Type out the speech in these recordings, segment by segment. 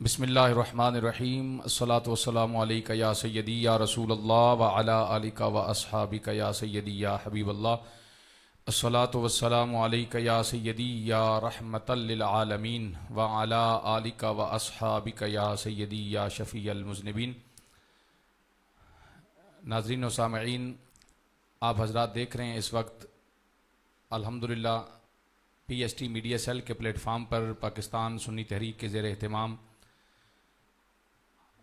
بسم اللہ الرحمن الرحیم الصلاۃ والسلام علیک یا سیدی یا رسول اللہ وعلی آلک و اصحابک یا سیدی یا حبیب اللہ الصلاۃ والسلام علیک یا سیدی یا رحمۃ للعالمین وعلی آلک و اصحابک یا سیدی یا شفیع المذنبین۔ ناظرین و سامعین، آپ حضرات دیکھ رہے ہیں اس وقت الحمدللہ P S T media cell کے پلیٹ فارم پر پاکستان سنی تحریک کے زیر اہتمام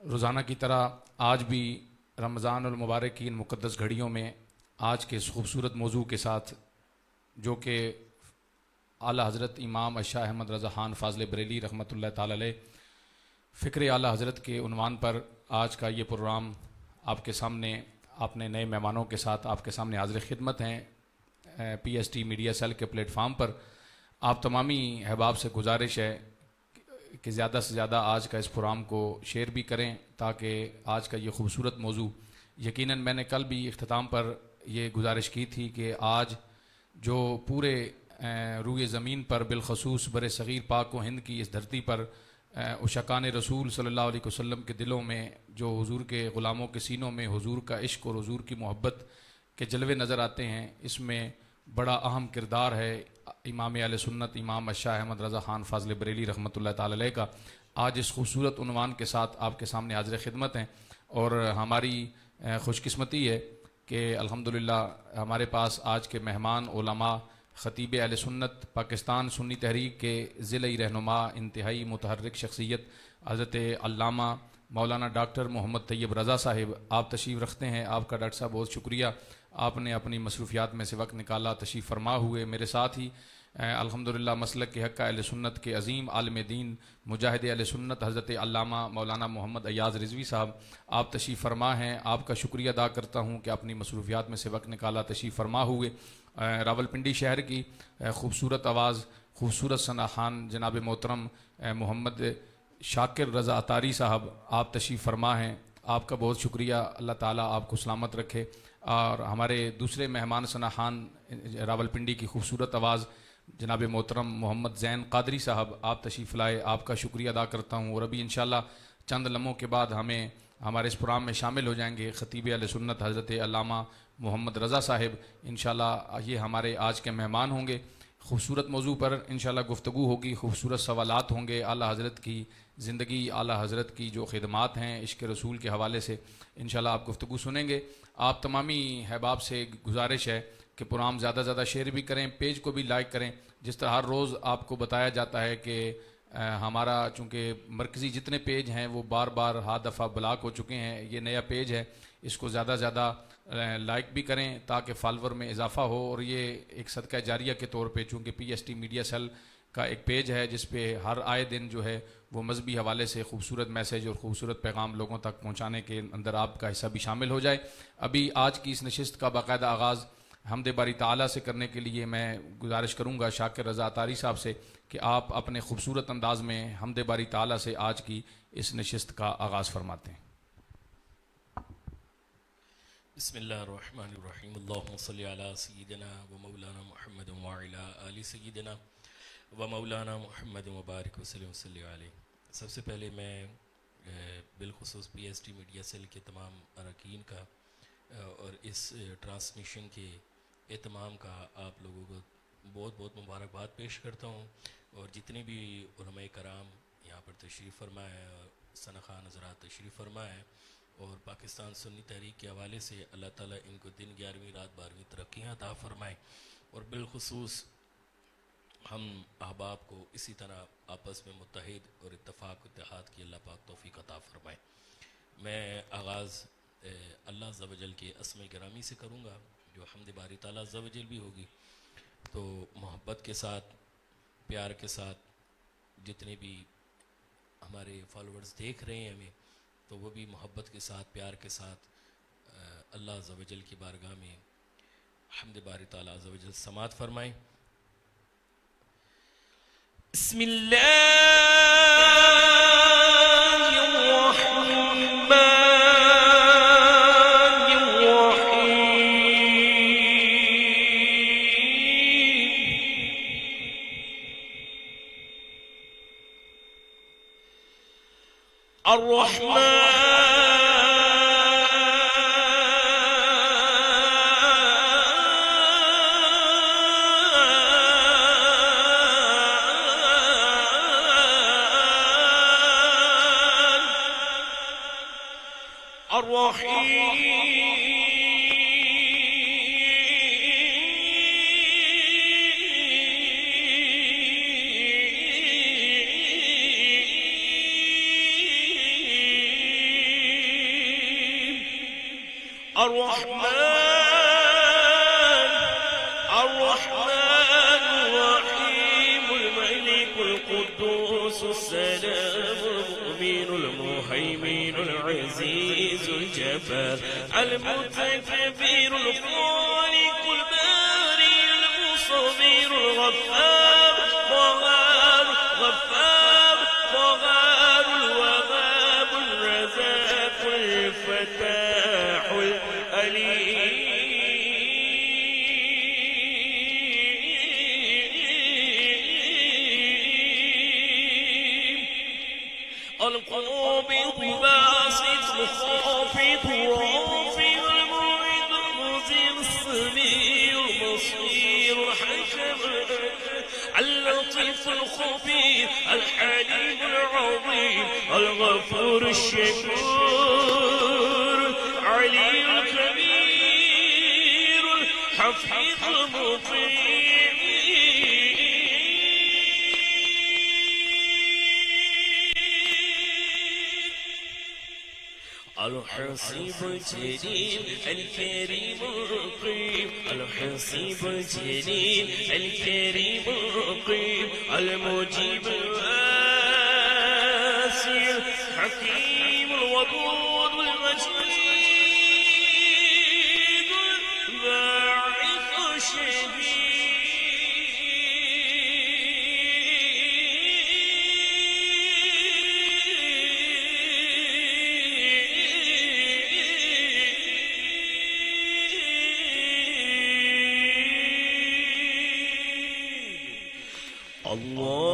روزانہ کی طرح آج بھی رمضان المبارک کی ان مقدس گھڑیوں میں آج کے اس خوبصورت موضوع کے ساتھ، جو کہ اعلیٰ حضرت امام شاہ احمد رضا خان فاضل بریلی رحمۃ اللہ تعالی علیہ فکر اعلیٰ حضرت کے عنوان پر آج کا یہ پروگرام آپ کے سامنے اپنے نئے مہمانوں کے ساتھ آپ کے سامنے حاضر خدمت ہیں۔ P S T media cell کے پلیٹ فارم پر آپ تمامی احباب سے گزارش ہے کہ زیادہ سے زیادہ آج کا اس پروگرام کو شیئر بھی کریں، تاکہ آج کا یہ خوبصورت موضوع، یقیناً میں نے کل بھی اختتام پر یہ گزارش کی تھی کہ آج جو پورے روئے زمین پر بالخصوص بر صغیر پاک و ہند کی اس دھرتی پر عشاقان رسول صلی اللہ علیہ وسلم کے دلوں میں، جو حضور کے غلاموں کے سینوں میں حضور کا عشق اور حضور کی محبت کے جلوے نظر آتے ہیں، اس میں بڑا اہم کردار ہے امام اہل سنت امام شاہ احمد رضا خان فاضل بریلی رحمۃ اللہ تعالی علیہ کا۔ آج اس خوبصورت عنوان کے ساتھ آپ کے سامنے حاضر خدمت ہیں، اور ہماری خوش قسمتی ہے کہ الحمدللہ ہمارے پاس آج کے مہمان علماء خطیب اہل سنت پاکستان سنی تحریک کے ضلعی رہنما انتہائی متحرک شخصیت حضرت علامہ مولانا ڈاکٹر محمد طیب رضا صاحب، آپ تشریف رکھتے ہیں۔ آپ کا ڈاکٹر صاحب بہت شکریہ، آپ نے اپنی مصروفیات میں سے وقت نکالا، تشریف فرما ہوئے۔ میرے ساتھ ہی الحمدللہ مسلک کے حق اہل سنت کے عظیم عالم دین مجاہد اہل سنت حضرت علامہ مولانا محمد ایاز رضوی صاحب، آپ تشریف فرما ہیں۔ آپ کا شکریہ ادا کرتا ہوں کہ اپنی مصروفیات میں سے وقت نکالا، تشریف فرما ہوئے۔ راولپنڈی شہر کی خوبصورت آواز، خوبصورت ثنا خوان جناب محترم محمد شاکر رضا عطاری صاحب، آپ تشریف فرما ہیں۔ آپ کا بہت شکریہ، اللہ تعالیٰ آپ کو سلامت رکھے۔ اور ہمارے دوسرے مہمان ثنا خوان راولپنڈی کی خوبصورت آواز جناب محترم محمد زین قادری صاحب، آپ تشریف لائے، آپ کا شکریہ ادا کرتا ہوں۔ اور ابھی انشاءاللہ چند لمحوں کے بعد ہمارے اس پروگرام میں شامل ہو جائیں گے خطیب اہل سنت حضرت علامہ محمد رضا صاحب، انشاءاللہ یہ ہمارے آج کے مہمان ہوں گے۔ خوبصورت موضوع پر انشاءاللہ گفتگو ہوگی، خوبصورت سوالات ہوں گے، اعلیٰ حضرت کی زندگی، اعلیٰ حضرت کی جو خدمات ہیں عشق رسول کے حوالے سے انشاءاللہ آپ گفتگو سنیں گے۔ آپ تمامی احباب سے گزارش ہے کہ پروگرام زیادہ سے زیادہ شیئر بھی کریں، پیج کو بھی لائک کریں۔ جس طرح ہر روز آپ کو بتایا جاتا ہے کہ ہمارا چونکہ مرکزی جتنے پیج ہیں وہ بار بار ہاتھ دفعہ بلاک ہو چکے ہیں، یہ نیا پیج ہے، اس کو زیادہ سے زیادہ لائک بھی کریں تاکہ فالوور میں اضافہ ہو۔ اور یہ ایک صدقہ جاریہ کے طور پہ، چونکہ P S T media cell کا ایک پیج ہے جس پہ ہر آئے دن جو ہے وہ مذہبی حوالے سے خوبصورت میسیج اور خوبصورت پیغام لوگوں تک پہنچانے کے اندر آپ کا حصہ بھی شامل ہو جائے۔ ابھی آج کی اس نشست کا باقاعدہ آغاز حمد باری تعالیٰ سے کرنے کے لیے میں گزارش کروں گا شاکر رضا عطاری صاحب سے کہ آپ اپنے خوبصورت انداز میں حمد باری تعالیٰ سے آج کی اس نشست کا آغاز فرماتے ہیں۔ بسم اللہ الرحمن الرحیم، اللہم صلی علی سیدنا و مولانا محمد وعلی آل سیدنا و مولانا محمد مبارک وسلم صلی علیہ۔ سب سے پہلے میں بالخصوص P S T media cell کے تمام اراکین کا اور اس ٹرانسمیشن کے اہتمام کا آپ لوگوں کو بہت بہت مبارکباد پیش کرتا ہوں، اور جتنے بھی علماء کرام یہاں پر تشریف فرمائے ہیں اور ثنا خوان حضرات تشریف فرمائے ہیں، اور پاکستان سنی تحریک کے حوالے سے اللہ تعالیٰ ان کو دن 11ویں رات 12ویں ترقیاں عطا فرمائیں، اور بالخصوص ہم احباب کو اسی طرح آپس میں متحد اور اتفاق اتحاد کی اللہ پاک توفیق عطا فرمائیں۔ میں آغاز اللہ عز و جل کے اسماء گرامی سے کروں گا، جو حمد باری تعالیٰ عز و جل بھی ہوگی، تو محبت کے ساتھ، پیار کے ساتھ جتنے بھی ہمارے فالوورز دیکھ رہے ہیں ہمیں، تو وہ بھی محبت کے ساتھ، پیار کے ساتھ اللہ عز و جل کی بارگاہ میں حمد باری تعالیٰ عز و جل سماعت فرمائیں۔ بسم اللہ الرحمن الرحیم، الرحمن الرحيم الملك القدوس السلام المؤمن المهيمن العزيز الجبار المتكبر الخالق الباري المصور الغفار الوهاب الوهاب الرزاق الفتاح العليم القابض باسط الخافض الرافع المعيد المذل السميع البصير الحكم اللطيف الخبير الحليم العظيم الغفور الشكور العلي الكبير الحفيظ المطيع الحسيب الجليل الكريم الرقيب الحسيب الجليل الكريم الرقيب المجيب الواسع الحكيم الودود المجيد الباعث الشهيد Allah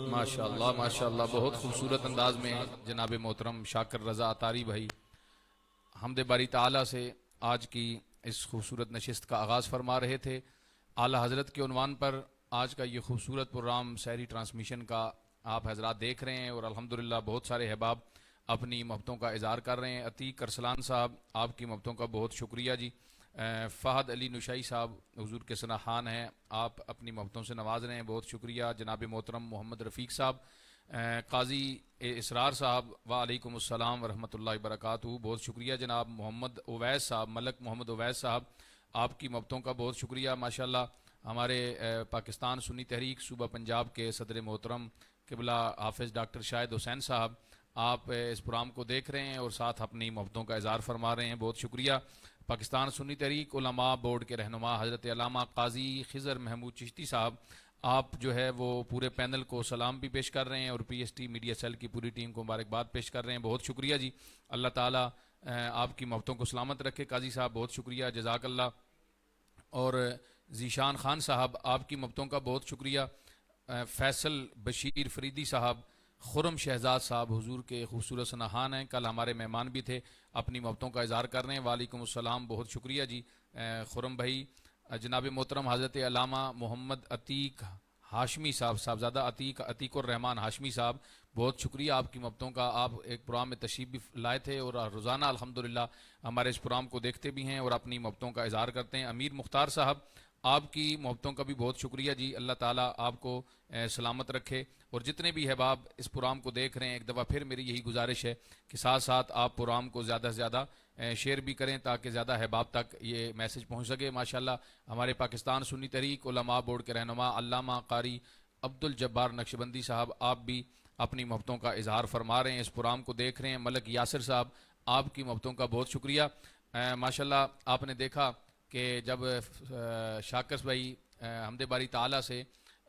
ماشاءاللہ بہت خوبصورت انداز میں جناب محترم شاکر رضا اطاری بھائی حمد باری تعالیٰ سے آج کی اس خوبصورت نشست کا آغاز فرما رہے تھے۔ اعلیٰ حضرت کے عنوان پر آج کا یہ خوبصورت پروگرام سحری ٹرانسمیشن کا آپ حضرات دیکھ رہے ہیں، اور الحمدللہ بہت سارے احباب اپنی محبتوں کا اظہار کر رہے ہیں۔ عتیق ارسلان صاحب، آپ کی محبتوں کا بہت شکریہ جی۔ فہد علی نشائی صاحب حضور کے ثنا خان ہیں، آپ اپنی محبتوں سے نواز رہے ہیں، بہت شکریہ۔ جناب محترم محمد رفیق صاحب، قاضی اسرار صاحب، وعلیکم السلام ورحمۃ اللہ وبرکاتہ، بہت شکریہ۔ جناب محمد اویس صاحب، ملک محمد اویس صاحب، آپ کی محبتوں کا بہت شکریہ ماشاءاللہ۔ ہمارے پاکستان سنی تحریک صوبہ پنجاب کے صدر محترم قبلہ حافظ ڈاکٹر شاہد حسین صاحب، آپ اس پروگرام کو دیکھ رہے ہیں اور ساتھ اپنی محبتوں کا اظہار فرما رہے ہیں، بہت شکریہ۔ پاکستان سنی تحریک علماء بورڈ کے رہنما حضرت علامہ قاضی خضر محمود چشتی صاحب، آپ جو ہے وہ پورے پینل کو سلام بھی پیش کر رہے ہیں اور P S T media cell کی پوری ٹیم کو مبارکباد پیش کر رہے ہیں، بہت شکریہ جی۔ اللہ تعالیٰ آپ کی محبتوں کو سلامت رکھے۔ قاضی صاحب بہت شکریہ، جزاک اللہ۔ اور ذیشان خان صاحب، آپ کی محبتوں کا بہت شکریہ۔ فیصل بشیر فریدی صاحب، خرم شہزاد صاحب حضور کے خوبصورت ثنا خان ہیں، کل ہمارے مہمان بھی تھے، اپنی محبتوں کا اظہار کر رہے ہیں، وعلیکم السلام، بہت شکریہ جی خرم بھائی۔ جناب محترم حضرت علامہ محمد عتیق ہاشمی صاحب، صاحبزادہ عتیق الرحمن ہاشمی صاحب، بہت شکریہ آپ کی محبتوں کا۔ آپ ایک پروگرام میں تشریف بھی لائے تھے اور روزانہ الحمدللہ ہمارے اس پروگرام کو دیکھتے بھی ہیں اور اپنی محبتوں کا اظہار کرتے ہیں۔ امیر مختار صاحب، آپ کی محبتوں کا بھی بہت شکریہ جی، اللہ تعالیٰ آپ کو سلامت رکھے۔ اور جتنے بھی احباب اس پروگرام کو دیکھ رہے ہیں، ایک دفعہ پھر میری یہی گزارش ہے کہ ساتھ ساتھ آپ پروگرام کو زیادہ سے زیادہ شیئر بھی کریں تاکہ زیادہ احباب تک یہ میسج پہنچ سکے۔ ماشاءاللہ ہمارے پاکستان سنی تحریک علماء بورڈ کے رہنما علامہ قاری عبد الجبار نقشبندی صاحب، آپ بھی اپنی محبتوں کا اظہار فرما رہے ہیں، اس پروگرام کو دیکھ رہے ہیں۔ ملک یاسر صاحب، آپ کی محبتوں کا بہت شکریہ۔ ماشاءاللہ آپ نے دیکھا کہ جب شاکر بھائی حمد باری تعالیٰ سے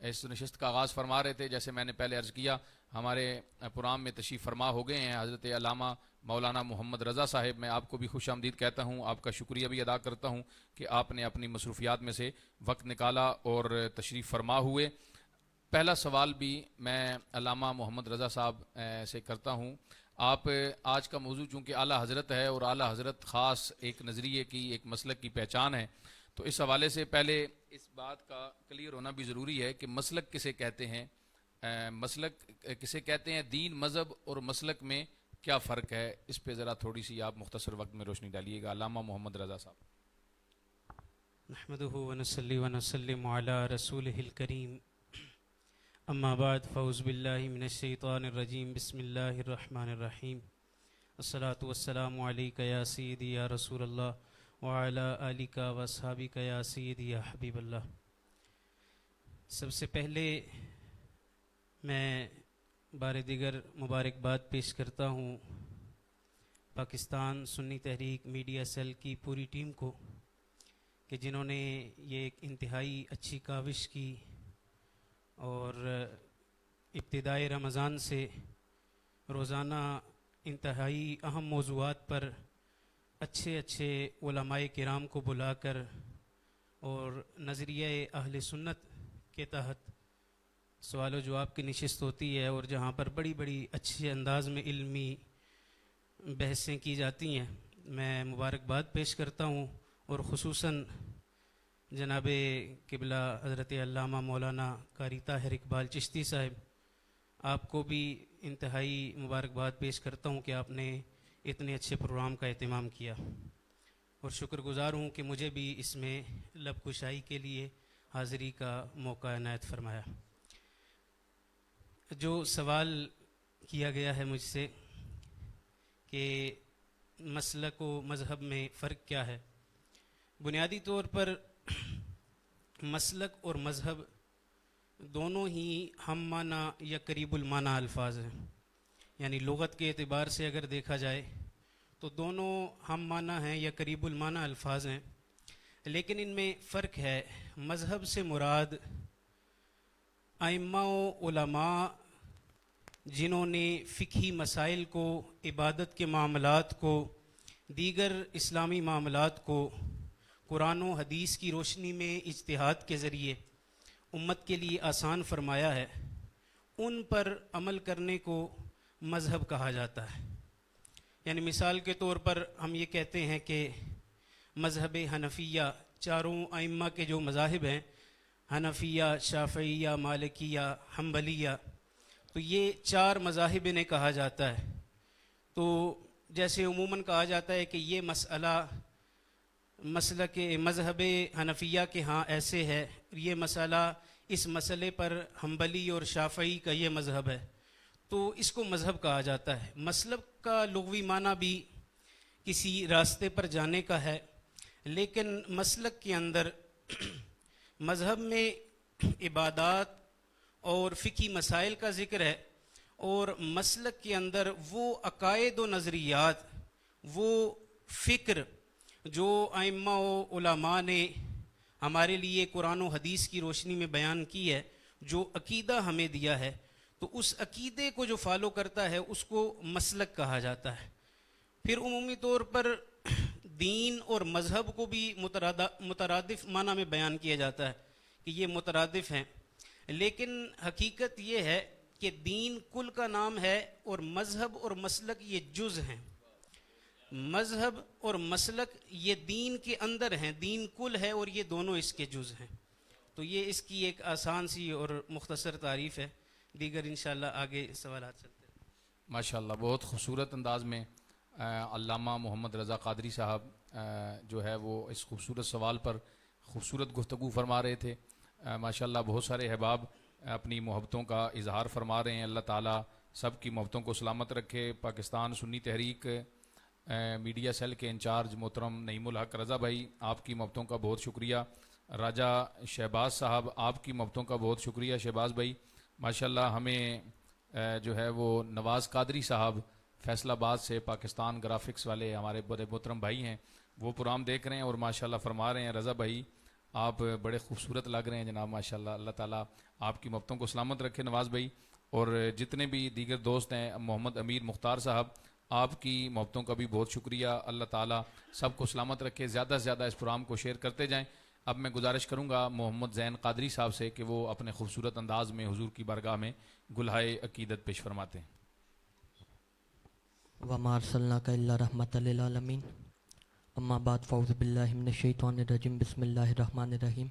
اس نشست کا آغاز فرما رہے تھے، جیسے میں نے پہلے عرض کیا، ہمارے پروگرام میں تشریف فرما ہو گئے ہیں حضرت علامہ مولانا محمد رضا صاحب۔ میں آپ کو بھی خوش آمدید کہتا ہوں، آپ کا شکریہ بھی ادا کرتا ہوں کہ آپ نے اپنی مصروفیات میں سے وقت نکالا اور تشریف فرما ہوئے۔ پہلا سوال بھی میں علامہ محمد رضا صاحب سے کرتا ہوں۔ آپ آج کا موضوع چونکہ اعلیٰ حضرت ہے اور اعلیٰ حضرت خاص ایک نظریے کی، ایک مسلک کی پہچان ہے، تو اس حوالے سے پہلے اس بات کا کلیئر ہونا بھی ضروری ہے کہ مسلک کسے کہتے ہیں، مسلک کسے کہتے ہیں، دین مذہب اور مسلک میں کیا فرق ہے، اس پہ ذرا تھوڑی سی آپ مختصر وقت میں روشنی ڈالیے گا۔ علامہ محمد رضا صاحب۔ نحمدہ ونصلی ونسلم علی رسولہ الکریم، اما بعد، فاعوذ باللہ من الشیطان الرجیم، بسم اللہ الرحمن الرحیم، الصلاۃ والسلام علیک یا سیدی یا رسول اللہ وعلی آلک واصحابک یا سیدی یا حبیب اللہ۔ سب سے پہلے میں بار دیگر مبارکباد پیش کرتا ہوں پاکستان سنی تحریک میڈیا سیل کی پوری ٹیم کو کہ جنہوں نے یہ ایک انتہائی اچھی کاوش کی اور ابتدائے رمضان سے روزانہ انتہائی اہم موضوعات پر اچھے علماء کرام کو بلا کر اور نظریہ اہل سنت کے تحت سوال و جواب کی نشست ہوتی ہے، اور جہاں پر بڑی بڑی اچھے انداز میں علمی بحثیں کی جاتی ہیں، میں مبارکباد پیش کرتا ہوں، اور خصوصاً جناب قبلہ حضرت علامہ مولانا قاری طاہر اقبال چشتی صاحب، آپ کو بھی انتہائی مبارکباد پیش کرتا ہوں کہ آپ نے اتنے اچھے پروگرام کا اہتمام کیا، اور شکر گزار ہوں کہ مجھے بھی اس میں لب کشائی کے لیے حاضری کا موقع عنایت فرمایا۔ جو سوال کیا گیا ہے مجھ سے کہ مسلک و مذہب میں فرق کیا ہے، بنیادی طور پر مسلک اور مذہب دونوں ہی ہم معنی یا قریب المعنی الفاظ ہیں، یعنی لغت کے اعتبار سے اگر دیکھا جائے تو دونوں ہم معنی ہیں یا قریب المعنی الفاظ ہیں، لیکن ان میں فرق ہے۔ مذہب سے مراد ائمہ و علماء جنہوں نے فقہی مسائل کو، عبادت کے معاملات کو، دیگر اسلامی معاملات کو قرآن و حدیث کی روشنی میں اجتہاد کے ذریعے امت کے لیے آسان فرمایا ہے، ان پر عمل کرنے کو مذہب کہا جاتا ہے. یعنی مثال کے طور پر ہم یہ کہتے ہیں کہ مذہب حنفیہ، چاروں ائمہ کے جو مذاہب ہیں، حنفیہ، شافعیہ، مالکیہ، حنبلیہ، تو یہ چار مذاہب انہیں کہا جاتا ہے. تو جیسے عموماً کہا جاتا ہے کہ یہ مسلک مذہب حنفیہ کے ہاں ایسے ہے، یہ مسئلہ، اس مسئلے پر حنبلی اور شافعی کا یہ مذہب ہے، تو اس کو مذہب کہا جاتا ہے. مسلک کا لغوی معنی بھی کسی راستے پر جانے کا ہے، لیکن مسلک کے اندر مذہب میں عبادات اور فقہی مسائل کا ذکر ہے، اور مسلک کے اندر وہ عقائد و نظریات، وہ فکر جو ائمہ و علماء نے ہمارے لیے قرآن و حدیث کی روشنی میں بیان کی ہے، جو عقیدہ ہمیں دیا ہے، تو اس عقیدے کو جو فالو کرتا ہے اس کو مسلک کہا جاتا ہے. پھر عمومی طور پر دین اور مذہب کو بھی مترادف معنی میں بیان کیا جاتا ہے کہ یہ مترادف ہیں، لیکن حقیقت یہ ہے کہ دین کل کا نام ہے اور مذہب اور مسلک یہ جز ہیں. مذہب اور مسلک یہ دین کے اندر ہیں، دین کل ہے اور یہ دونوں اس کے جز ہیں. تو یہ اس کی ایک آسان سی اور مختصر تعریف ہے. دیگر انشاءاللہ آگے سوالات چلتے ہیں. ماشاءاللہ بہت خوبصورت انداز میں علامہ محمد رضا قادری صاحب جو ہے وہ اس خوبصورت سوال پر خوبصورت گفتگو فرما رہے تھے. ماشاءاللہ بہت سارے احباب اپنی محبتوں کا اظہار فرما رہے ہیں. اللہ تعالیٰ سب کی محبتوں کو سلامت رکھے. پاکستان سنی تحریک میڈیا سیل کے انچارج محترم نعیم الحق رضا بھائی، آپ کی محبتوں کا بہت شکریہ. راجہ شہباز صاحب، آپ کی محبتوں کا بہت شکریہ شہباز بھائی. ماشاءاللہ ہمیں جو ہے وہ نواز قادری صاحب فیصل آباد سے، پاکستان گرافکس والے ہمارے بڑے محترم بھائی ہیں، وہ پروگرام دیکھ رہے ہیں اور ماشاءاللہ فرما رہے ہیں رضا بھائی آپ بڑے خوبصورت لگ رہے ہیں جناب. ماشاءاللہ اللہ تعالیٰ آپ کی محبتوں کو سلامت رکھے نواز بھائی. اور جتنے بھی دیگر دوست ہیں، محمد امیر مختار صاحب، آپ کی محبتوں کا بھی بہت شکریہ. اللہ تعالیٰ سب کو سلامت رکھے. زیادہ سے زیادہ اس پروگرام کو شیئر کرتے جائیں. اب میں گزارش کروں گا محمد زین قادری صاحب سے کہ وہ اپنے خوبصورت انداز میں حضور کی بارگاہ میں گلہائے عقیدت پیش فرماتے ہیں. وما ارسلناک الا رحمۃ للعالمین. اما بعد فاعوذ باللہ من الشیطان الرجیم. بسم اللہ الرحمن الرحیم.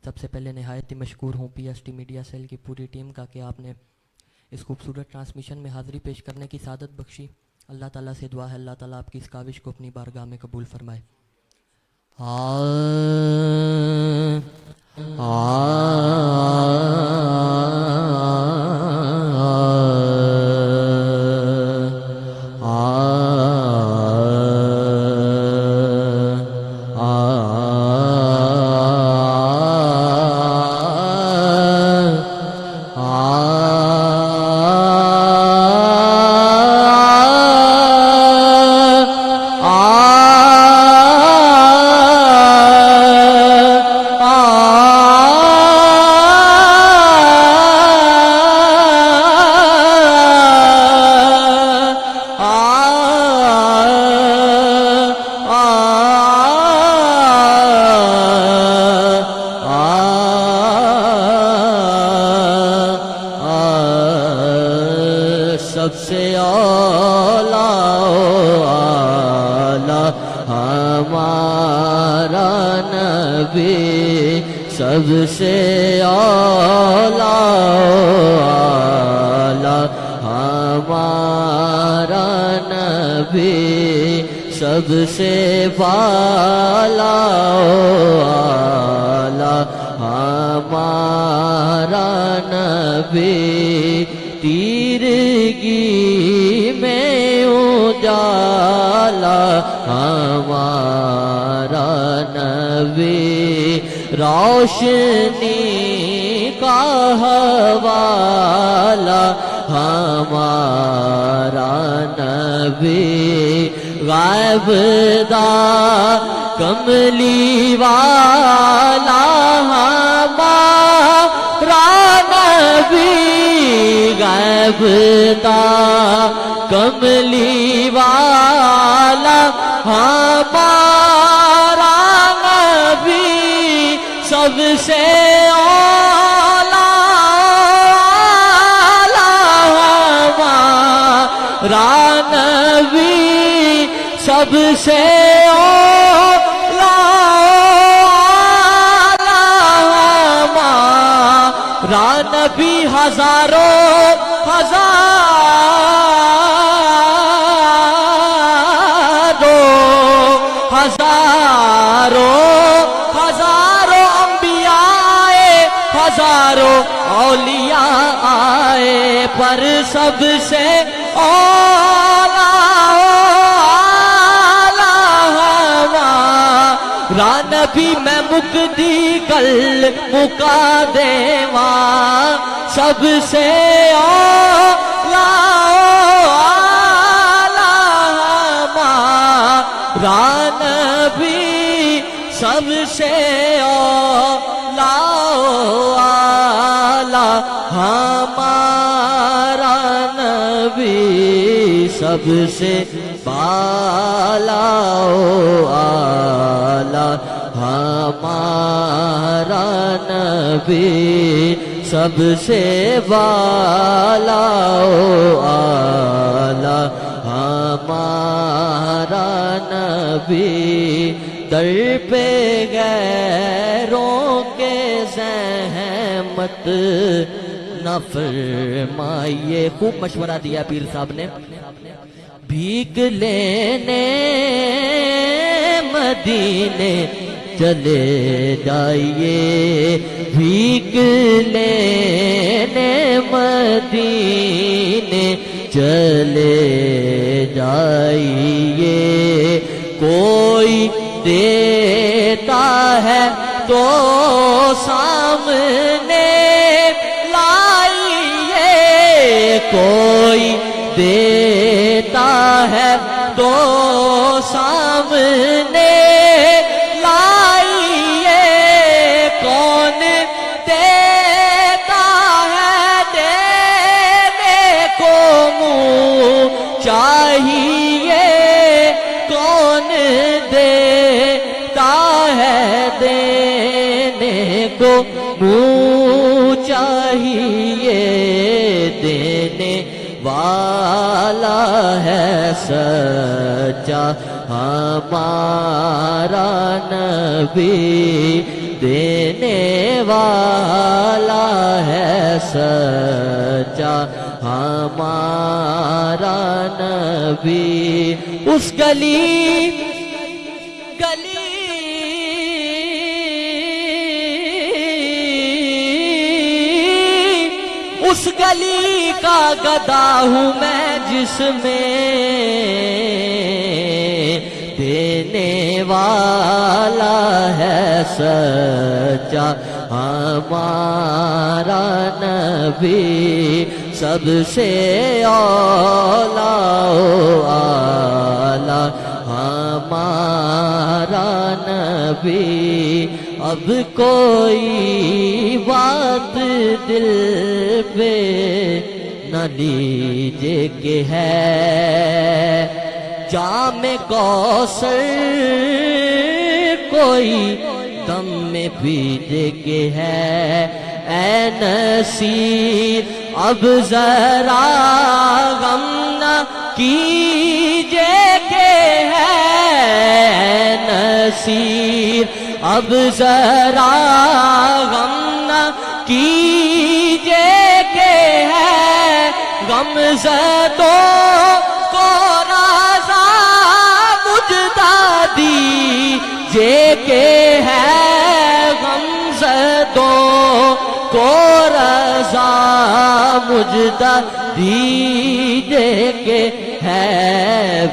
سب سے پہلے نہایت ہی مشکور ہوں P S T media cell کی پوری ٹیم کا کہ آپ نے اس خوبصورت ٹرانسمیشن میں حاضری پیش کرنے کی سعادت بخشی. اللہ تعالیٰ سے دعا ہے اللہ تعالیٰ آپ کی اس کاوش کو اپنی بارگاہ میں قبول فرمائے. سب سے اولا ہمارا نبی، سب سے اولا ہمارا نبی، سب سے بالا ہمارا نبی، تیرگی میں اجالا ہمارا نبی، روشنی کا حوالہ ہمارا نبی، غیب دا کملی والا ہمارا نبی، غیب دا کملی والا ہمارا نبی، سب سے اولا نبی سب سے اولا ہمارا نبی ہزاروں انبیاء ہزاروں اولیاء آئے پر سب سے اولا ہمارا نبی میں مقدی کل مکا دیواں سب سے اولا ہمارا نبی سب سے اولا ہمارا نبی سب سے بالا اعلیٰ ہمارا نبی سب سے بالا اعلیٰ ہمارا نبی در پہ غیروں کے زحمت نہ فرمائیے. خوب مشورہ دیا پیر صاحب نے. بھیگ لینے مدینے چلے جائیے, بھیگ لینے مدینے چلے جائیے. کوئی دیتا ہے تو سامنے لائیے, کوئی دیتا ہے تو سامنے لائیے. کون دیتا ہے دینے کو منہ چاہیے, کون دیتا ہے دینے کو منہ چاہیے. دینے والا ہے سچا ہمارا نبی, دینے والا ہے سچا ہمارا نبی. اس اس گلی کا گدا ہوں میں جس میں دینے والا ہے سچا ہمارا نبی. سب سے اولا اعلیٰ ہمارا نبی. اب کوئی بات دل پہ نہ لیجے کہ ہے جام کوثر, کوئی دم میں پیجے کہ ہے. اے نصیر اب ذرا غم نہ کیجے کہ ہے, اے نصیر اب ذرا غم نہ کیجے کہ ہے. غم زدوں کو رضا مجدہ دیجے کہ ہے, غم زدوں کو رضا مجدہ دیجے کہ ہے.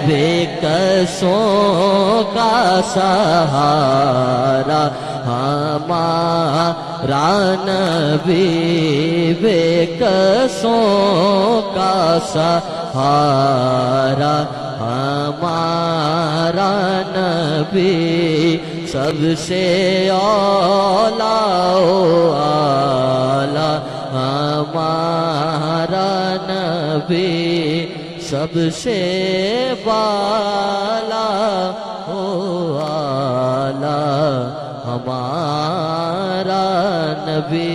بے کسوں کا سہارا ہمارا نبی, بے کسوں کا سہارا ہمارا نبی. سب سے اولا اعلیٰ ہمارا نبی, سب سے بالا اعلیٰ ہمارا نبی.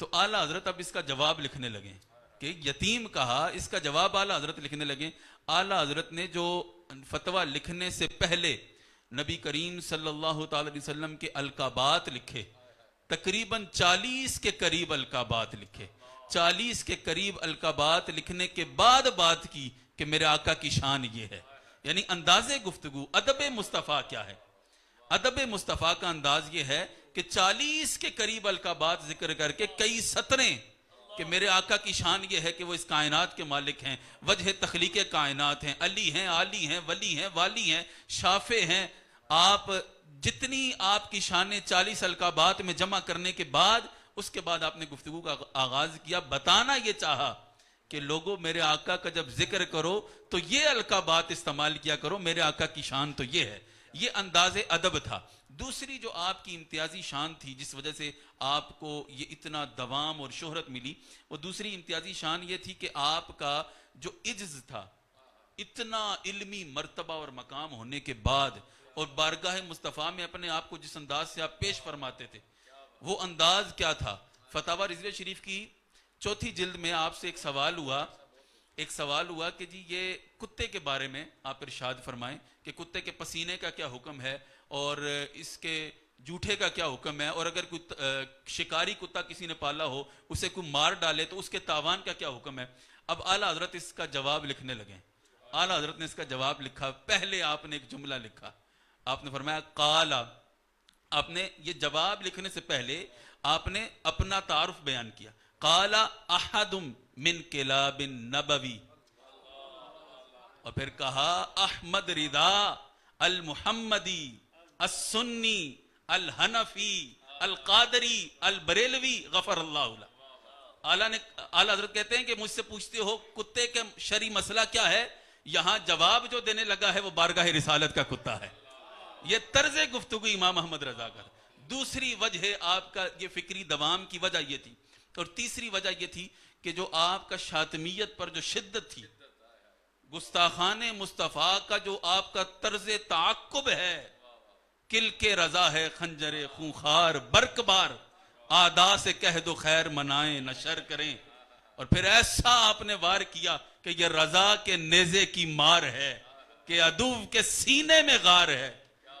تو اعلیٰ حضرت اب اس کا جواب لکھنے لگے کہ یتیم کہا، اس کا جواب اعلیٰ حضرت لکھنے لگے. اعلیٰ حضرت نے جو فتویٰ لکھنے سے پہلے نبی کریم صلی اللہ تعالی علیہ وسلم کے القابات لکھے، تقریباً 40 کے قریب القابات لکھے. 40 کے قریب القابات لکھنے کے بعد بات کی کہ میرے آقا کی شان یہ ہے. یعنی انداز گفتگو، ادب مصطفیٰ کیا ہے؟ ادب مصطفیٰ کا انداز یہ ہے کہ 40 کے قریب القابات ذکر کر کے کئی سطریں کہ میرے آقا کی شان یہ ہے کہ وہ اس کائنات کے مالک ہیں، وجہ تخلیق کائنات ہیں، علی ہیں، عالی ہیں، ولی ہیں، والی ہیں، شافع ہیں. آپ جتنی آپ کی شانیں 40 القابات میں جمع کرنے کے بعد، اس کے بعد آپ نے گفتگو کا آغاز کیا. بتانا یہ چاہا کہ لوگوں میرے آقا کا جب ذکر کرو تو یہ القابات استعمال کیا کرو، میرے آقا کی شان تو یہ ہے. یہ انداز ادب تھا. دوسری جو آپ کی امتیازی شان تھی جس وجہ سے آپ کو یہ اتنا دوام اور شہرت ملی، وہ دوسری امتیازی شان یہ تھی کہ آپ کا جو عجز تھا، اتنا علمی مرتبہ اور مقام ہونے کے بعد، اور بارگاہ مصطفیٰ میں اپنے آپ کو جس انداز سے آپ پیش فرماتے تھے، وہ انداز کیا تھا؟ فتاوی رضویہ شریف کی 4 جلد میں آپ سے ایک سوال ہوا کہ جی یہ کتے کے بارے میں آپ ارشاد فرمائیں کہ کتے کے پسینے کا کیا حکم ہے اور اس کے جوٹھے کا کیا حکم ہے، اور اگر کوئی شکاری کتا کسی نے پالا ہو اسے کوئی مار ڈالے تو اس کے تاوان کا کیا حکم ہے. اب اعلیٰ حضرت اس کا جواب لکھنے لگے. اعلیٰ حضرت نے اس کا جواب لکھا. پہلے آپ نے ایک جملہ لکھا، آپ نے فرمایا قالا. آپ نے یہ جواب لکھنے سے پہلے آپ نے اپنا تعارف بیان کیا. قالا احد من کلاب نبوی، اور پھر کہا احمد رضا المحمدی السنی الحنفی القادری البریلوی غفر اللہ له. اعلیٰ حضرت کہتے ہیں کہ مجھ سے پوچھتے ہو کتے کا شرعی مسئلہ کیا ہے، یہاں جواب جو دینے لگا ہے وہ بارگاہ رسالت کا کتا ہے. یہ طرز گفتگو امام احمد رضا کا. دوسری وجہ آپ کا یہ فکری دوام کی وجہ یہ تھی، اور تیسری وجہ یہ تھی کہ جو آپ کا شاطمیت پر جو شدت تھی، گستاخان مصطفیٰ کا جو آپ کا طرز تعاقب ہے، کل کے رضا ہے خنجر خونخوار برق بار، آدا سے کہہ دو خیر منائیں نہ شر کریں. اور پھر ایسا آپ نے وار کیا کہ یہ رضا کے نیزے کی مار ہے کہ عدو کے سینے میں غار ہے.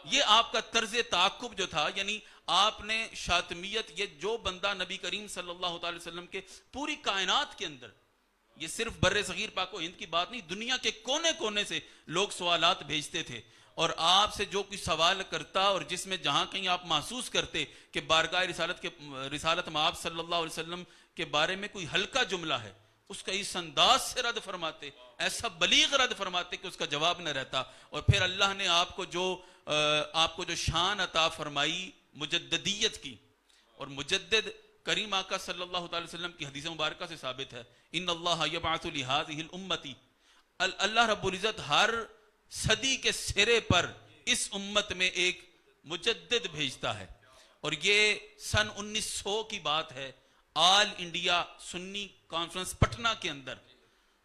یہ آپ کا طرز تعاقب جو تھا، یعنی آپ نے شاطمیت، یہ جو بندہ نبی کریم صلی اللہ تعالی وسلم کے پوری کائنات کے اندر، یہ صرف بر صغیر پاک و ہند کی بات نہیں، دنیا کے کونے کونے سے لوگ سوالات بھیجتے تھے، اور آپ سے جو کوئی سوال کرتا اور جس میں جہاں کہیں آپ محسوس کرتے کہ بارگاہ رسالت میں آپ صلی اللہ علیہ وسلم کے بارے میں کوئی ہلکا جملہ ہے، اس کا اس انداز سے رد فرماتے، ایسا بلیغ رد فرماتے کہ اس کا جواب نہ رہتا. اور پھر اللہ نے آپ کو جو شان عطا فرمائی مجددیت کی، اور مجدد کریم آقا صلی اللہ تعالی وسلم کی حدیث مبارکہ سے ثابت ہے، ان اللہ یبعث لہذہ الامتی، اللہ رب العزت ہر صدی کے سرے پر اس امت میں ایک مجدد بھیجتا ہے. اور یہ سن 1900 کی بات ہے، آل انڈیا سنی کانفرنس پٹنہ کے اندر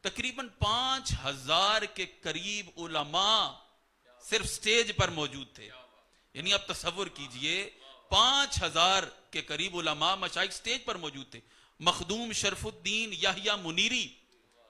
تقریباً 5000 کے قریب علماء صرف سٹیج پر موجود تھے. یعنی آپ تصور کیجئے 5000 کے قریب علماء مشائخ سٹیج پر موجود تھے. مخدوم شرف الدین یحییٰ منیری،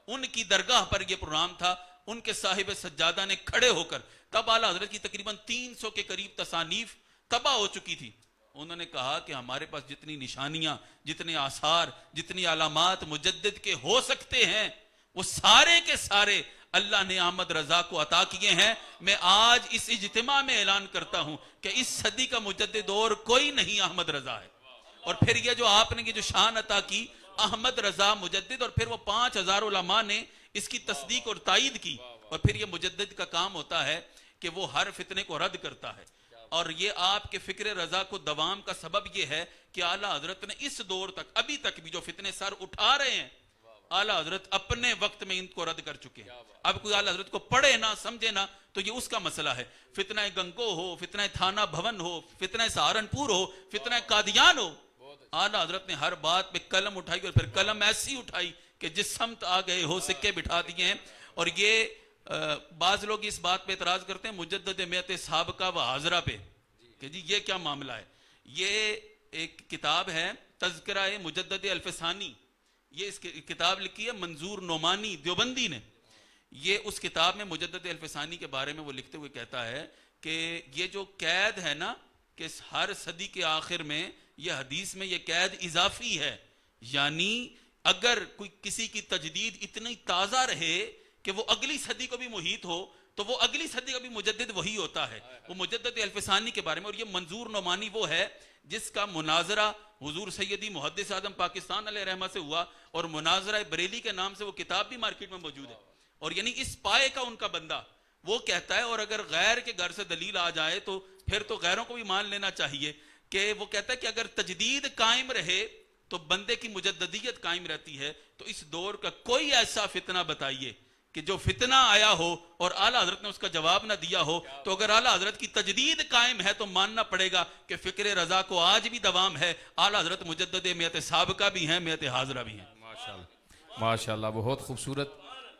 ان کی درگاہ پر یہ پروگرام تھا. ان کے صاحب سجادہ نے کھڑے ہو کر، تب اعلیٰ حضرت کی تقریباً 300 کے قریب تصانیف تباہ ہو چکی تھی، انہوں نے کہا کہ ہمارے پاس جتنی نشانیاں، جتنے آثار، جتنی علامات مجدد کے ہو سکتے ہیں، وہ سارے کے سارے اللہ نے احمد رضا کو عطا کیے ہیں. میں آج اس اجتماع میں اعلان کرتا ہوں کہ اس صدی کا مجدد اور کوئی نہیں، احمد رضا ہے. اور پھر یہ جو آپ نے یہ جو شان عطا کی، احمد رضا مجدد، اور پھر وہ 5000 علماء نے اس کی تصدیق اور تائید کی. اور پھر یہ مجدد کا کام ہوتا ہے کہ وہ ہر فتنے کو رد کرتا ہے. اور یہ آپ کے فکر رضا کو دوام کا سبب یہ ہے کہ اعلیٰ حضرت نے اس دور تک، ابھی تک بھی جو فتنے سر اٹھا رہے ہیں، اعلیٰ حضرت اپنے وقت میں ان کو رد کر چکے ہیں. اب کوئی اعلیٰ حضرت کو پڑھے نہ سمجھے نہ تو یہ اس کا مسئلہ ہے. فتنہ گنگو ہو، فتنہ تھانہ بھون ہو، فتنہ سہارنپور ہو، فتنہ قادیان ہو، اعلیٰ حضرت نے ہر بات پہ قلم اٹھائی، اور پھر قلم ایسی اٹھائی کہ جس سمت آ گئے ہو سکے بٹھا دیے ہیں. اور یہ بعض لوگ اس بات پہ اعتراض کرتے ہیں مجدد میت سابقہ و حاضرہ پہ کہ جی یہ کیا معاملہ ہے. یہ ایک کتاب ہے تذکرہ مجدد الفسانی، یہ اس کتاب لکھی ہے منظور نعمانی دیوبندی نے. یہ اس کتاب میں مجدد الفسانی کے بارے میں وہ لکھتے ہوئے کہتا ہے کہ یہ جو قید ہے نا کہ ہر صدی کے آخر میں یہ حدیث میں یہ قید اضافی ہے، یعنی اگر کوئی کسی کی تجدید اتنی تازہ رہے کہ وہ اگلی صدی کو بھی محیط ہو تو وہ اگلی صدی کا بھی مجدد وہی ہوتا ہے. وہ مجدد الفسانی کے بارے میں. اور یہ منظور نعمانی وہ ہے جس کا مناظرہ حضور سیدی محدث اعظم پاکستان علیہ رحمہ سے ہوا، اور مناظرہ بریلی کے نام سے وہ کتاب بھی مارکیٹ میں موجود ہے. اور یعنی اس پائے کا ان کا بندہ وہ کہتا ہے، اور اگر غیر کے گھر سے دلیل آ جائے تو پھر تو غیروں کو بھی مان لینا چاہیے، کہ وہ کہتا ہے کہ اگر تجدید قائم رہے تو بندے کی مجددیت قائم رہتی ہے. تو اس دور کا کوئی ایسا فتنہ بتائیے کہ جو فتنہ آیا ہو اور اعلیٰ حضرت نے اس کا جواب نہ دیا ہو. تو اگر اعلیٰ حضرت کی تجدید قائم ہے تو ماننا پڑے گا کہ فکر رضا کو آج بھی دوام ہے. اعلیٰ حضرت مجدد میت سابقہ بھی ہیں، میت حاضرہ بھی ہیں. ماشاءاللہ بہت خوبصورت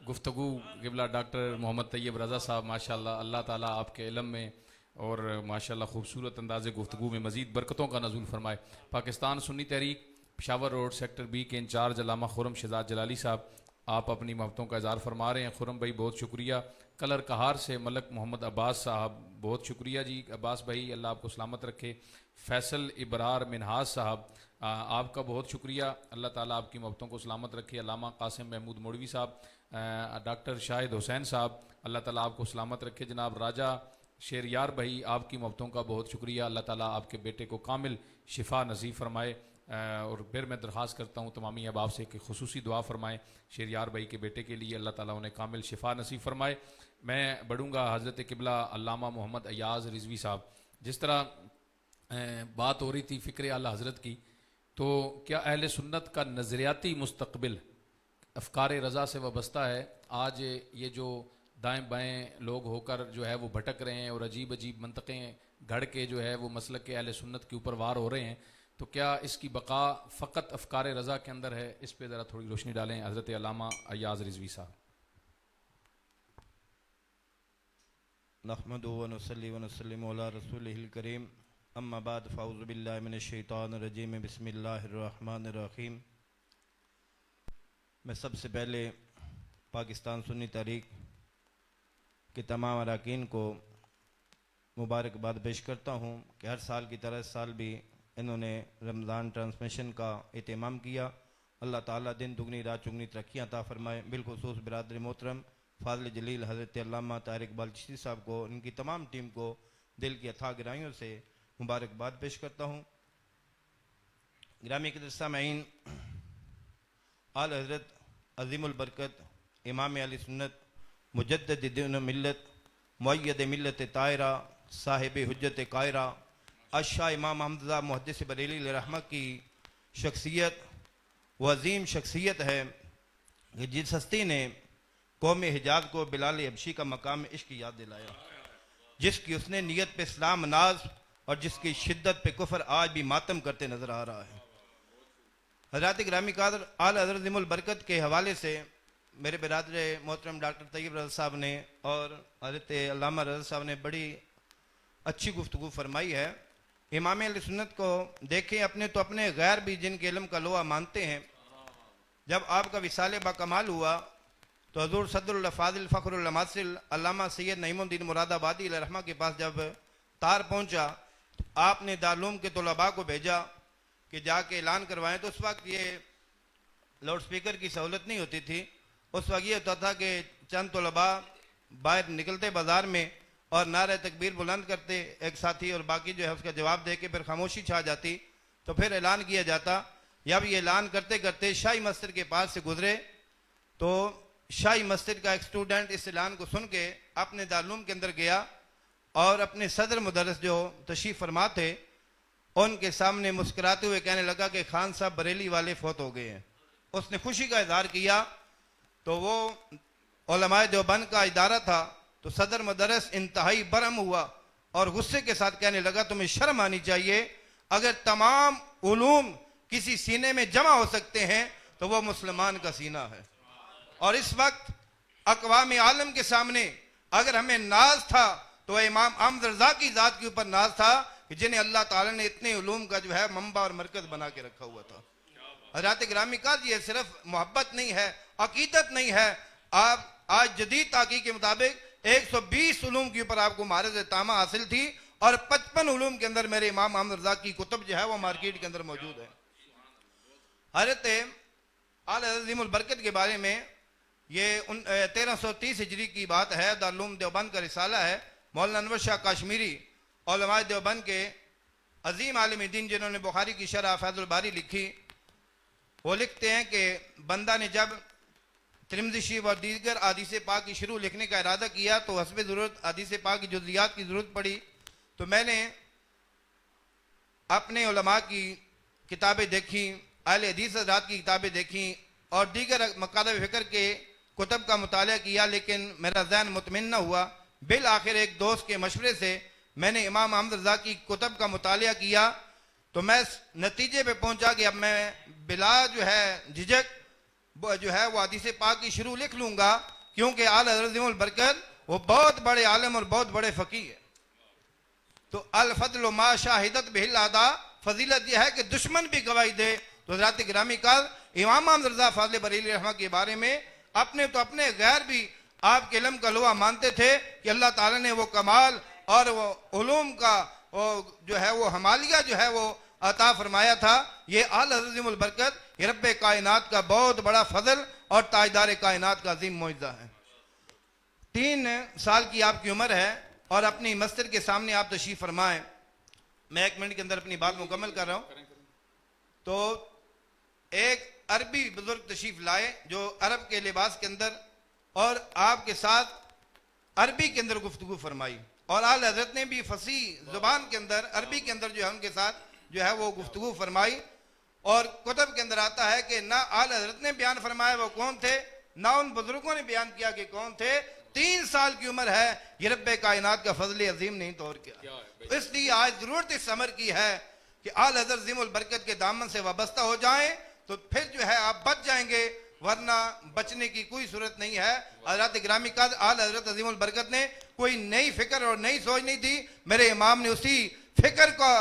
گفتگو قبلہ ڈاکٹر محمد طیب رضا صاحب. ماشاءاللہ اللہ تعالیٰ آپ کے علم میں اور ماشاءاللہ خوبصورت انداز گفتگو میں مزید برکتوں کا نزول فرمائے. پاکستان سنی تحریک پشاور روڈ سیکٹر بی کے انچارج علامہ خرم شہزاد جلالی صاحب، آپ اپنی محبتوں کا اظہار فرما رہے ہیں. خرم بھائی بہت شکریہ. کلر کہار سے ملک محمد عباس صاحب بہت شکریہ جی. عباس بھائی اللہ آپ کو سلامت رکھے. فیصل ابرار منہاز صاحب آپ کا بہت شکریہ، اللہ تعالیٰ آپ کی محبتوں کو سلامت رکھے. علامہ قاسم محمود موڑوی صاحب، ڈاکٹر شاہد حسین صاحب اللہ تعالیٰ آپ کو سلامت رکھے. جناب راجہ شیریار بھائی آپ کی محبتوں کا بہت شکریہ، اللہ تعالیٰ آپ کے بیٹے کو کامل شفا نصیب فرمائے. اور پھر میں درخواست کرتا ہوں تمامی احباب سے کہ خصوصی دعا فرمائیں شیریار بھائی کے بیٹے کے لیے، اللہ تعالیٰ انہیں کامل شفا نصیب فرمائے. میں بڑھوں گا حضرت قبلہ علامہ محمد ایاز رضوی صاحب. جس طرح بات ہو رہی تھی فکر اعلیٰ حضرت کی، تو کیا اہل سنت کا نظریاتی مستقبل افکار رضا سے وابستہ ہے؟ آج یہ جو دائیں بائیں لوگ ہو کر جو ہے وہ بھٹک رہے ہیں اور عجیب عجیب منطقیں گھڑ کے جو ہے وہ مسلک کے اہل سنت کے اوپر وار ہو رہے ہیں، تو کیا اس کی بقا فقط افکار رضا کے اندر ہے؟ اس پہ ذرا تھوڑی روشنی ڈالیں حضرت علامہ ایاز رضوی صاحب. نحمدہ ونصلی ونسلم علی رسولہ الکریم، اما بعد فاعوذ باللہ من الشیطان الرجیم، بسم اللہ الرحمن الرحیم. میں سب سے پہلے پاکستان سنی تحریک کے تمام اراکین کو مبارکباد پیش کرتا ہوں کہ ہر سال کی طرح اس سال بھی انہوں نے رمضان ٹرانسمیشن کا اہتمام کیا. اللہ تعالیٰ دن دگنی رات چگنی ترقیاں عطا فرمائے. بالخصوص برادر محترم فاضل جلیل حضرت علامہ طاہر اقبال چشتی صاحب کو، ان کی تمام ٹیم کو دل کی اتھاہ گہرائیوں سے مبارکباد پیش کرتا ہوں. گرامی قدر سامعین، آل حضرت عظیم البرکت امام علی سنت مجدد دین و ملت معید ملت طاہرہ صاحب حجت قاہرہ اشاہ امام حمزہ محدث بریلی علیہ رحمہ کی شخصیت وہ عظیم شخصیت ہے کہ جس ہستی نے قوم حجاز کو بلال حبشی کا مقام عشق کی یاد دلایا، جس کی اس نے نیت پہ اسلام ناز اور جس کی شدت پہ کفر آج بھی ماتم کرتے نظر آ رہا ہے. حضرات گرامی قادر اعلیٰ حضرت عظیم البرکت کے حوالے سے میرے برادر محترم ڈاکٹر طیب رضا صاحب نے اور حضرت علامہ رضا صاحب نے بڑی اچھی گفتگو فرمائی ہے. امام علیہ سنت کو دیکھیں، اپنے تو اپنے غیر بھی جن کے علم کا لوہا مانتے ہیں. جب آپ کا وصال با کمال ہوا تو حضور صدر اللہ فاضل فخر اللہ ماصل علامہ سید نعیم الدین مراد آبادی علیہ رحمہ کے پاس جب تار پہنچا تو آپ نے دارالعلوم کے طلباء کو بھیجا کہ جا کے اعلان کروائیں. تو اس وقت یہ لاؤڈ سپیکر کی سہولت نہیں ہوتی تھی. اس وقت یہ ہوتا تھا کہ چند طلباء باہر نکلتے بازار میں اور نعرہ تکبیر بلند کرتے، ایک ساتھی اور باقی جو ہے اس کا جواب دے کے پھر خاموشی چھا جاتی، تو پھر اعلان کیا جاتا. جب یہ اعلان کرتے کرتے شاہی مسجد کے پاس سے گزرے تو شاہی مسجد کا ایک اسٹوڈنٹ اس اعلان کو سن کے اپنے دارالعلوم کے اندر گیا اور اپنے صدر مدرس جو تشریف فرما تھے ان کے سامنے مسکراتے ہوئے کہنے لگا کہ خان صاحب بریلی والے فوت ہو گئے ہیں. اس نے خوشی کا اظہار کیا. تو وہ علماء دیوبند کا ادارہ تھا، تو صدر مدرس انتہائی برہم ہوا اور غصے کے ساتھ کہنے لگا تمہیں شرم آنی چاہیے، اگر تمام علوم کسی سینے میں جمع ہو سکتے ہیں تو وہ مسلمان کا سینہ ہے. اور اس وقت اقوام عالم کے سامنے اگر ہمیں ناز تھا تو امام احمد رضا کی ذات کے اوپر ناز تھا کہ جنہیں اللہ تعالیٰ نے اتنے علوم کا جو ہے منبع اور مرکز بنا کے رکھا ہوا تھا۔ حضرات گرامی کا یہ صرف محبت نہیں ہے، عقیدت نہیں ہے، آپ آج جدید تحقیق کے مطابق 120 علوم کے اوپر آپ کو مہارت تامہ حاصل تھی، اور 55 علوم کے اندر میرے امام محمد رضا کی کتب جو ہے وہ مارکیٹ کے اندر موجود ہے۔ حضرت اعلی عظیم البرکت کے بارے میں یہ 1330 ہجری کی بات ہے، دارالعلوم دیوبند کا رسالہ ہے، مولانا انور شاہ کاشمیری علماء دیوبند کے عظیم عالم دین جنہوں نے بخاری کی شرح فیض الباری لکھی، وہ لکھتے ہیں کہ بندہ نے جب ترمذی شریف اور دیگر احادیث پاک کی شروع لکھنے کا ارادہ کیا تو حسب ضرورت حدیث پاک کی جزیات کی ضرورت پڑی، تو میں نے اپنے علماء کی کتابیں دیکھی، اہل حدیث حضرات کی کتابیں دیکھی اور دیگر مکاتب فکر کے کتب کا مطالعہ کیا، لیکن میرا ذہن مطمئن نہ ہوا۔ بالآخر ایک دوست کے مشورے سے میں نے امام محمد رضا کی کتب کا مطالعہ کیا، تو میں نتیجے پہ پہنچا کہ اب میں بلا جو ہے جھجک جو ہے وہ حدیث پاک کی شروع لکھ لوں گا، کیونکہ اعلی عظیم البرکت وہ بہت بڑے عالم اور بہت بڑے فقیہ ہے۔ تو الفضل ما شاہدت بہ الاعداء، فضیلت یہ ہے کہ دشمن بھی گواہی دے۔ تو حضرات گرامی کا امام محمد رضا فاضل بریلوی رحمہ کے بارے میں اپنے تو اپنے غیر بھی آپ کے علم کا لوحہ مانتے تھے کہ اللہ تعالیٰ نے وہ کمال اور وہ علوم کا وہ جو ہے وہ حمالیہ جو ہے وہ عطا فرمایا تھا۔ یہ اعلی عظیم البرکت یہ رب کائنات کا بہت بڑا فضل اور تاجدار کائنات کا عظیم معجزہ ہے۔ 3 سال کی آپ کی عمر ہے اور اپنی مسجد کے سامنے آپ تشریف فرمائیں۔ میں 1 منٹ کے اندر اپنی بات مکمل کر رہا ہوں۔ تو ایک عربی بزرگ تشریف لائے جو عرب کے لباس کے اندر اور آپ کے ساتھ عربی کے اندر گفتگو فرمائی، اور اعلی حضرت نے بھی فصیح زبان کے اندر عربی کے اندر جو ہے ان کے ساتھ جو ہے وہ گفتگو فرمائی۔ اور کتب کے اندر آتا ہے کہ نہ اعلی حضرت نے بیان فرمایا وہ کون تھے، نہ ان بزرگوں نے بیان کیا کہ کون تھے۔ 3 سال کی عمر ہے، یہ رب کائنات کا فضل عظیم نہیں طور کیا۔ اس لیے آج ضرورت اس عمر کی ہے کہ اعلی حضرت عظیم البرکت کے دامن سے وابستہ ہو جائیں، تو پھر جو ہے آپ بچ جائیں گے، ورنہ بچنے کی کوئی صورت نہیں ہے۔ حضرات گرامی کا اعلی حضرت عظیم البرکت نے کوئی نئی فکر اور نئی سوچ نہیں دی، میرے امام نے اسی فکر کا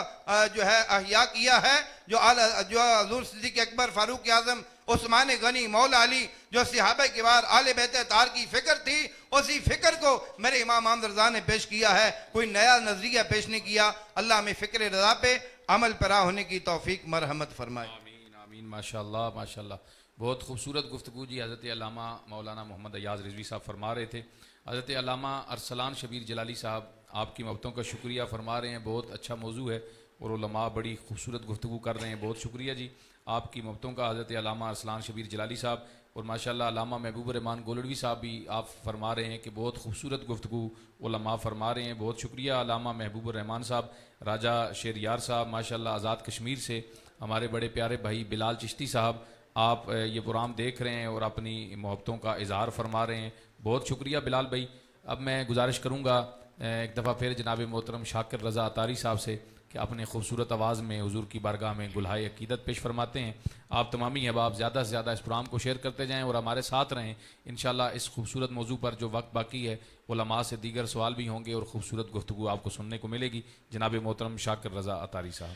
جو ہے احیاء کیا ہے جو حضور صدیق اکبر، فاروق اعظم، عثمان غنی، مولا علی، جو صحابہ کبار آل بیت اطہار کی فکر تھی، اسی فکر کو میرے امام محمد رضا نے پیش کیا ہے، کوئی نیا نظریہ پیش نہیں کیا۔ اللہ ہمیں فکر رضا پہ عمل پیرا ہونے کی توفیق مرحمت فرمائے۔ آمین آمین، ماشاءاللہ ماشاءاللہ، بہت خوبصورت گفتگو جی حضرت علامہ مولانا محمد ایاز رضوی صاحب فرما رہے تھے۔ حضرت علامہ ارسلان شبیر جلالی صاحب آپ کی محبتوں کا شکریہ فرما رہے ہیں، بہت اچھا موضوع ہے اور علماء بڑی خوبصورت گفتگو کر رہے ہیں، بہت شکریہ جی آپ کی محبتوں کا حضرت علامہ ارسلان شبیر جلالی صاحب۔ اور ماشاءاللہ علامہ محبوب الرحمان گولڑوی صاحب بھی آپ فرما رہے ہیں کہ بہت خوبصورت گفتگو علماء فرما رہے ہیں، بہت شکریہ علامہ محبوب الرحمان صاحب۔ راجہ شہریار صاحب ماشاءاللہ آزاد کشمیر سے، ہمارے بڑے پیارے بھائی بلال چشتی صاحب، آپ یہ پروگرام دیکھ رہے ہیں اور اپنی محبتوں کا اظہار فرما رہے ہیں، بہت شکریہ بلال بھائی۔ اب میں گزارش کروں گا ایک دفعہ پھر جناب محترم شاکر رضا اطاری صاحب سے کہ اپنے خوبصورت آواز میں حضور کی بارگاہ میں گلہائے عقیدت پیش فرماتے ہیں۔ آپ تمامی احباب زیادہ سے زیادہ اس پروگرام کو شیئر کرتے جائیں اور ہمارے ساتھ رہیں، انشاءاللہ اس خوبصورت موضوع پر جو وقت باقی ہے علماء سے دیگر سوال بھی ہوں گے اور خوبصورت گفتگو آپ کو سننے کو ملے گی۔ جناب محترم شاکر رضا اطاری صاحب۔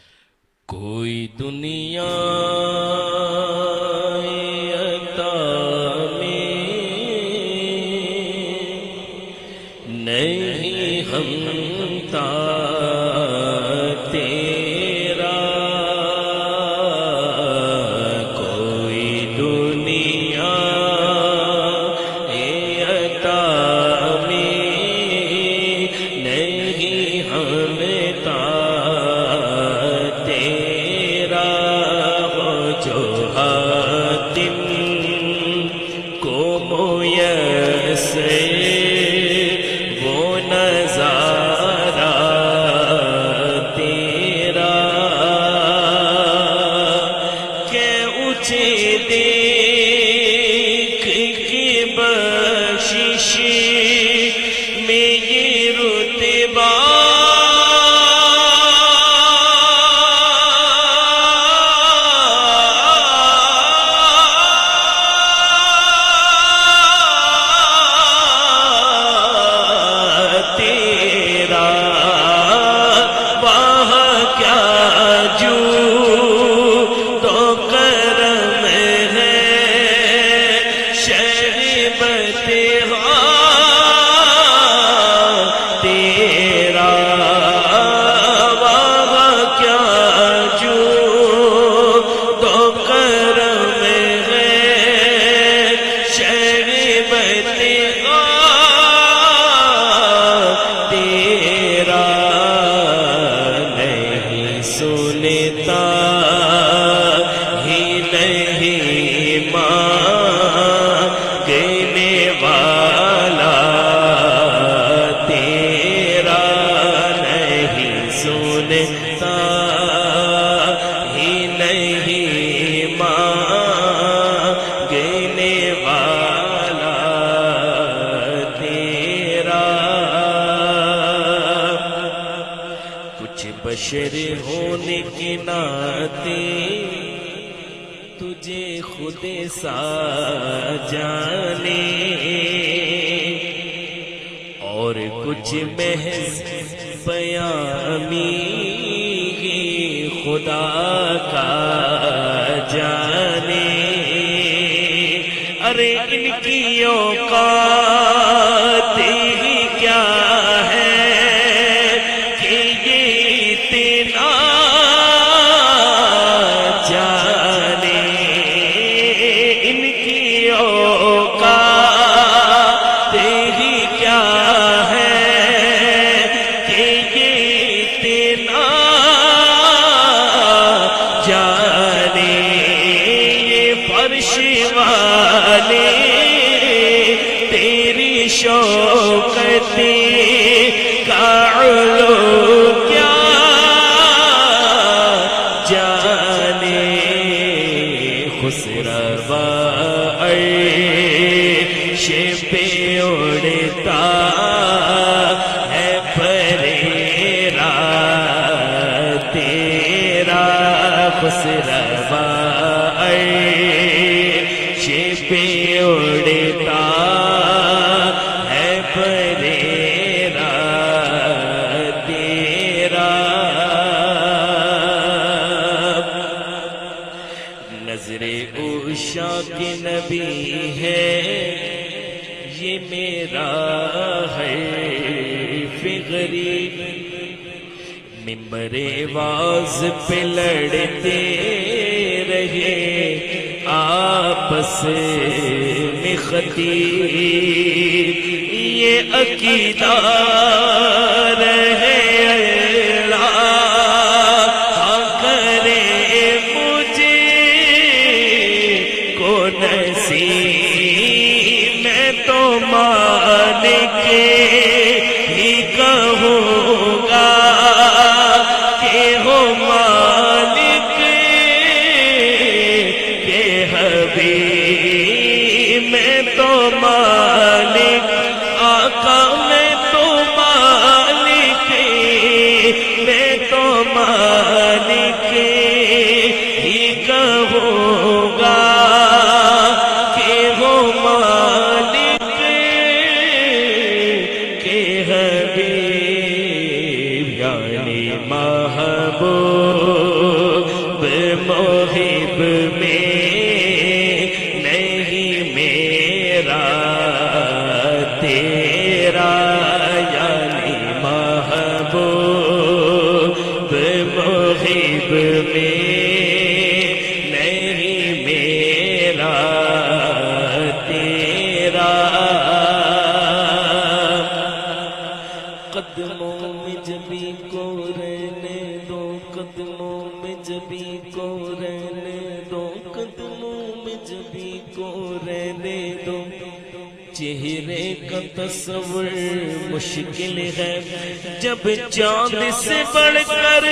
کوئی دنیا عطا میں نہیں ہمتا تیرا، کوئی دنیا عطا میں نہیں ہمتا تیرا، جو حاتم کو میسر وہ نظارہ تیرا، کہ اونچے دیکھ کے بخشش میں یہ رتبہ تیرا، وہاں نہیں مانگنے والا تیرا نہیں سنتا ہی نہیں مانگنے والا تیرا کچھ بشر ہونے کے ناطے تجھے خود سا جانے اور کچھ محض بیامی خدا کا جانے ارے ان کی اوقات ہی کیا ہے کہ یہ اتنا جانے ان کی اوقات ہی کیا ہے کہ یہ اتنا جانے یہ فرش والے تیری شوکت کا علو کیا جانے خسروا عرش پہ اڑتا ہے پریرا تیرا خسروا عرش پہ اڑتا ہے پریرا تیرا نظر عشاق نبی ہے یہ میرا ہے فغری ممبر واز پہ لڑتے رہے آپس میں خطیب یہ عقیدہ رہے اللہ کرے مجھے کو نصیب میں تو مالک ہی کہوں گا کہ ہو مالک کے حبیب میں تو مالک آقا میں تو مالک میں تو مالک ہی کہوں گا کہ وہ مالک کے حبیب یعنی محبوب محب میں نہیں میرا تیرا یعنی محبوب محب میں نہیں میرا تیرا قدموں میں جبھی کو رہنے دو قدموں میں جبھی کو رہنے دو قدموں میں جبھی کو رہنے دو چہرے کا تصور مشکل ہے جب چاند سے بڑھ کر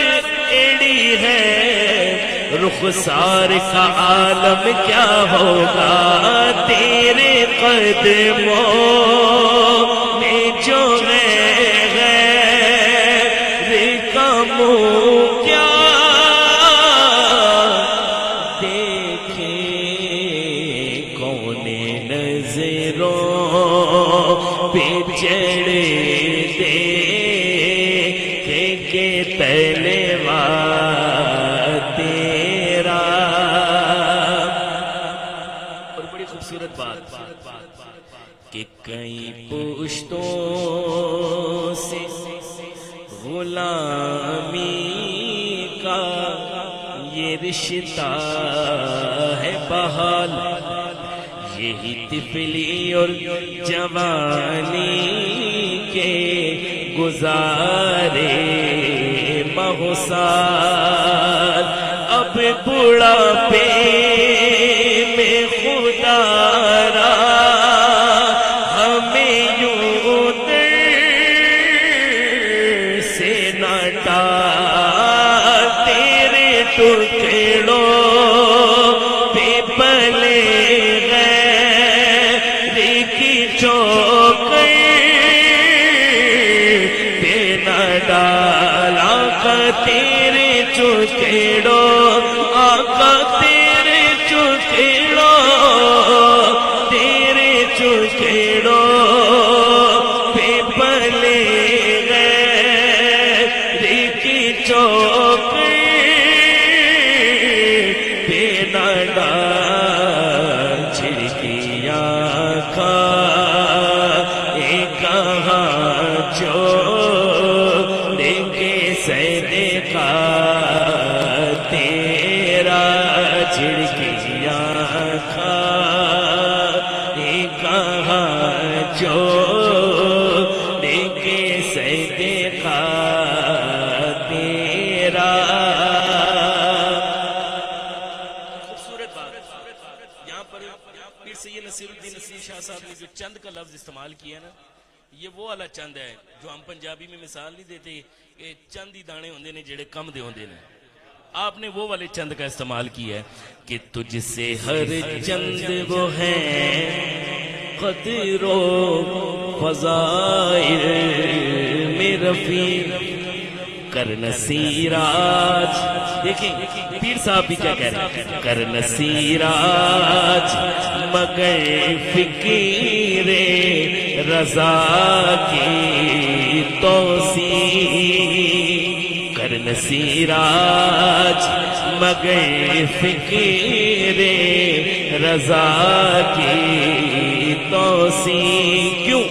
ایڑی ہے رخسار کا عالم کیا ہوگا تیرے قدموں میں جو غیر کا منہ کیا دیکھے کون نظروں پہ چڑھ دے کہ تلوار تیرا اور بڑی خوبصورت بات کہ کئی پشتوں سے غلامی کا یہ رشتہ ہے بحال یہی طفلی اور جوانی کے گزارے مہو سال اب اب بڑھاپے میں خدا را ہمیں یوں در سے نہ ڈال، تیرے ٹکڑوں پہ پلے غیر کی چوکر پہ نہ ڈال، آقا تیرے ٹکڑوں، آقا تیرے ٹکڑوں، تیرے ٹکڑوں پہ پلے غیر کی چوکر پہ نہ ڈال، جھڑکیاں کھا اے کہاں جو دیکھے صدقہ تیرا، جھڑکیاں کھا اے کہاں جو دیکھے صدقہ تیرا۔ خوبصورت بات، یہاں پر پیر سید نصیر الدین نصیر شاہ صاحب نے جو چند کا لفظ استعمال کیا نا، یہ وہ والا چند ہے جو ہم پنجابی میں مثال نہیں دیتے کہ چند ہی دانے ہوندے نے جڑے کم دے ہوندے نے، آپ نے وہ والے چند کا استعمال کیا ہے کہ تجھ سے ہر چند وہ ہیں قدر و فضائل میں رفیع، کر نصیراج، دیکھیں پیر صاحب بھی کیا کہہ رہے ہیں، کر نصیراج مگر فکر رضا کی توسیع، کر نصیراج مگر فکر رضا کی توسیع، کیوں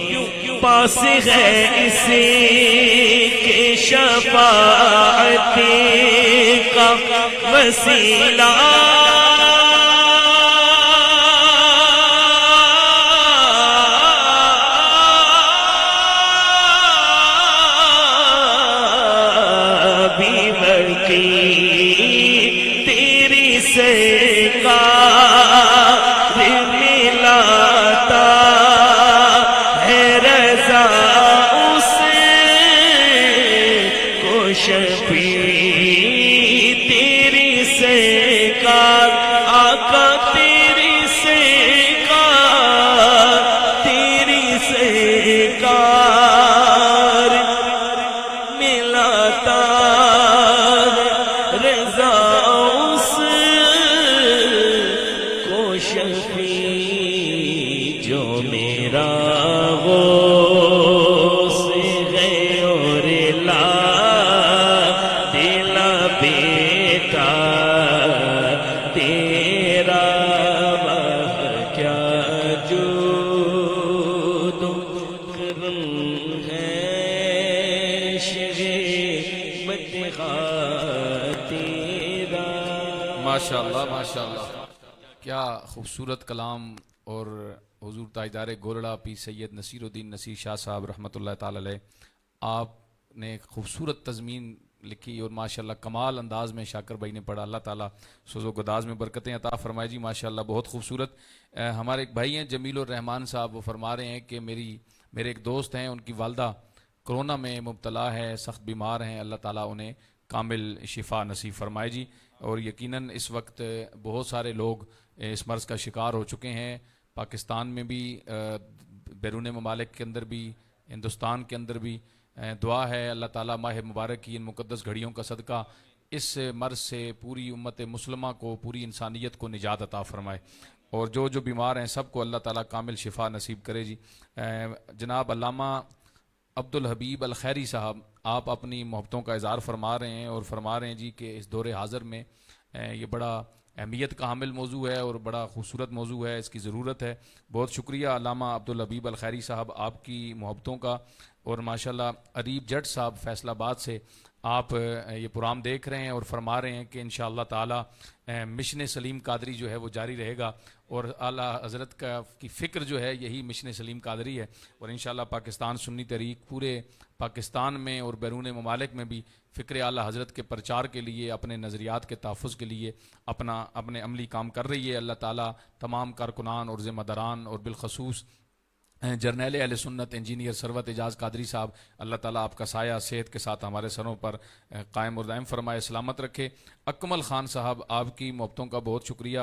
پاس ہے اسی کے شفاعت کا وسیلہ، تیری سرکار ملاتا ہے رضا اس کو شفیع، تیری سرکار آقا تیری سرکار، تیری سرکار ملاتا رضا اس کو شفیع، جو میرا غوث ہے اور لا دلا بیٹا تیرا، کیا جود و کرم ہے شہمت تیرا۔ ماشاءاللہ ماشاءاللہ، کیا خوبصورت کلام، اور حضور تاجدار گولڑا پیر سید نصیر الدین نصیر شاہ صاحب رحمۃ اللہ تعالی علیہ، آپ نے ایک خوبصورت تضمین لکھی اور ماشاءاللہ کمال انداز میں شاکر بھائی نے پڑھا، اللہ تعالیٰ سوز و گداز میں برکتیں عطا فرمائے جی، ماشاءاللہ بہت خوبصورت۔ ہمارے ایک بھائی ہیں جمیل الرحمان صاحب، وہ فرما رہے ہیں کہ میرے ایک دوست ہیں، ان کی والدہ کرونا میں مبتلا ہے، سخت بیمار ہیں، اللہ تعالیٰ انہیں کامل شفا نصیب فرمائے جی، اور یقیناً اس وقت بہت سارے لوگ اس مرض کا شکار ہو چکے ہیں، پاکستان میں بھی، بیرون ممالک کے اندر بھی، ہندوستان کے اندر بھی۔ دعا ہے اللہ تعالیٰ ماہ مبارک کی ان مقدس گھڑیوں کا صدقہ اس مرض سے پوری امت مسلمہ کو، پوری انسانیت کو نجات عطا فرمائے، اور جو بیمار ہیں سب کو اللہ تعالیٰ کامل شفا نصیب کرے جی۔ جناب علامہ عبدالحبیب الخیری صاحب، آپ اپنی محبتوں کا اظہار فرما رہے ہیں، اور فرما رہے ہیں جی کہ اس دور حاضر میں یہ بڑا اہمیت کا حامل موضوع ہے اور بڑا خوبصورت موضوع ہے، اس کی ضرورت ہے۔ بہت شکریہ علامہ عبدالحبیب الخیری صاحب آپ کی محبتوں کا، اور ماشاءاللہ عریب جٹ صاحب فیصل آباد سے آپ یہ پروگرام دیکھ رہے ہیں اور فرما رہے ہیں کہ انشاءاللہ تعالی مشن سلیم قادری جو ہے وہ جاری رہے گا، اور اعلیٰ حضرت کی فکر جو ہے یہی مشن سلیم قادری ہے، اور انشاءاللہ پاکستان سنی تحریک پورے پاکستان میں اور بیرون ممالک میں بھی فکر اعلیٰ حضرت کے پرچار کے لیے، اپنے نظریات کے تحفظ کے لیے اپنے عملی کام کر رہی ہے۔ اللہ تعالیٰ تمام کارکنان اور ذمہ داران اور بالخصوص جرنیل اہل سنت انجینئر ثروت اعجاز قادری صاحب، اللہ تعالیٰ آپ کا سایہ صحت کے ساتھ ہمارے سروں پر قائم اور دائم فرمائے، سلامت رکھے۔ اکمل خان صاحب، آپ کی محبتوں کا بہت شکریہ،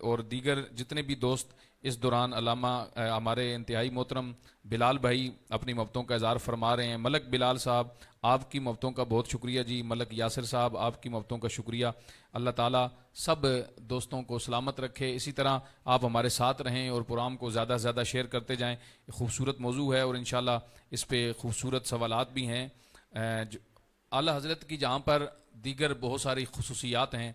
اور دیگر جتنے بھی دوست اس دوران علامہ ہمارے انتہائی محترم بلال بھائی اپنی محبتوں کا اظہار فرما رہے ہیں۔ ملک بلال صاحب، آپ کی محبتوں کا بہت شکریہ جی۔ ملک یاسر صاحب، آپ کی محبتوں کا شکریہ۔ اللہ تعالیٰ سب دوستوں کو سلامت رکھے۔ اسی طرح آپ ہمارے ساتھ رہیں اور پروگرام کو زیادہ سے زیادہ شیئر کرتے جائیں۔ یہ خوبصورت موضوع ہے اور انشاءاللہ اس پہ خوبصورت سوالات بھی ہیں۔ اعلیٰ حضرت کی جہاں پر دیگر بہت ساری خصوصیات ہیں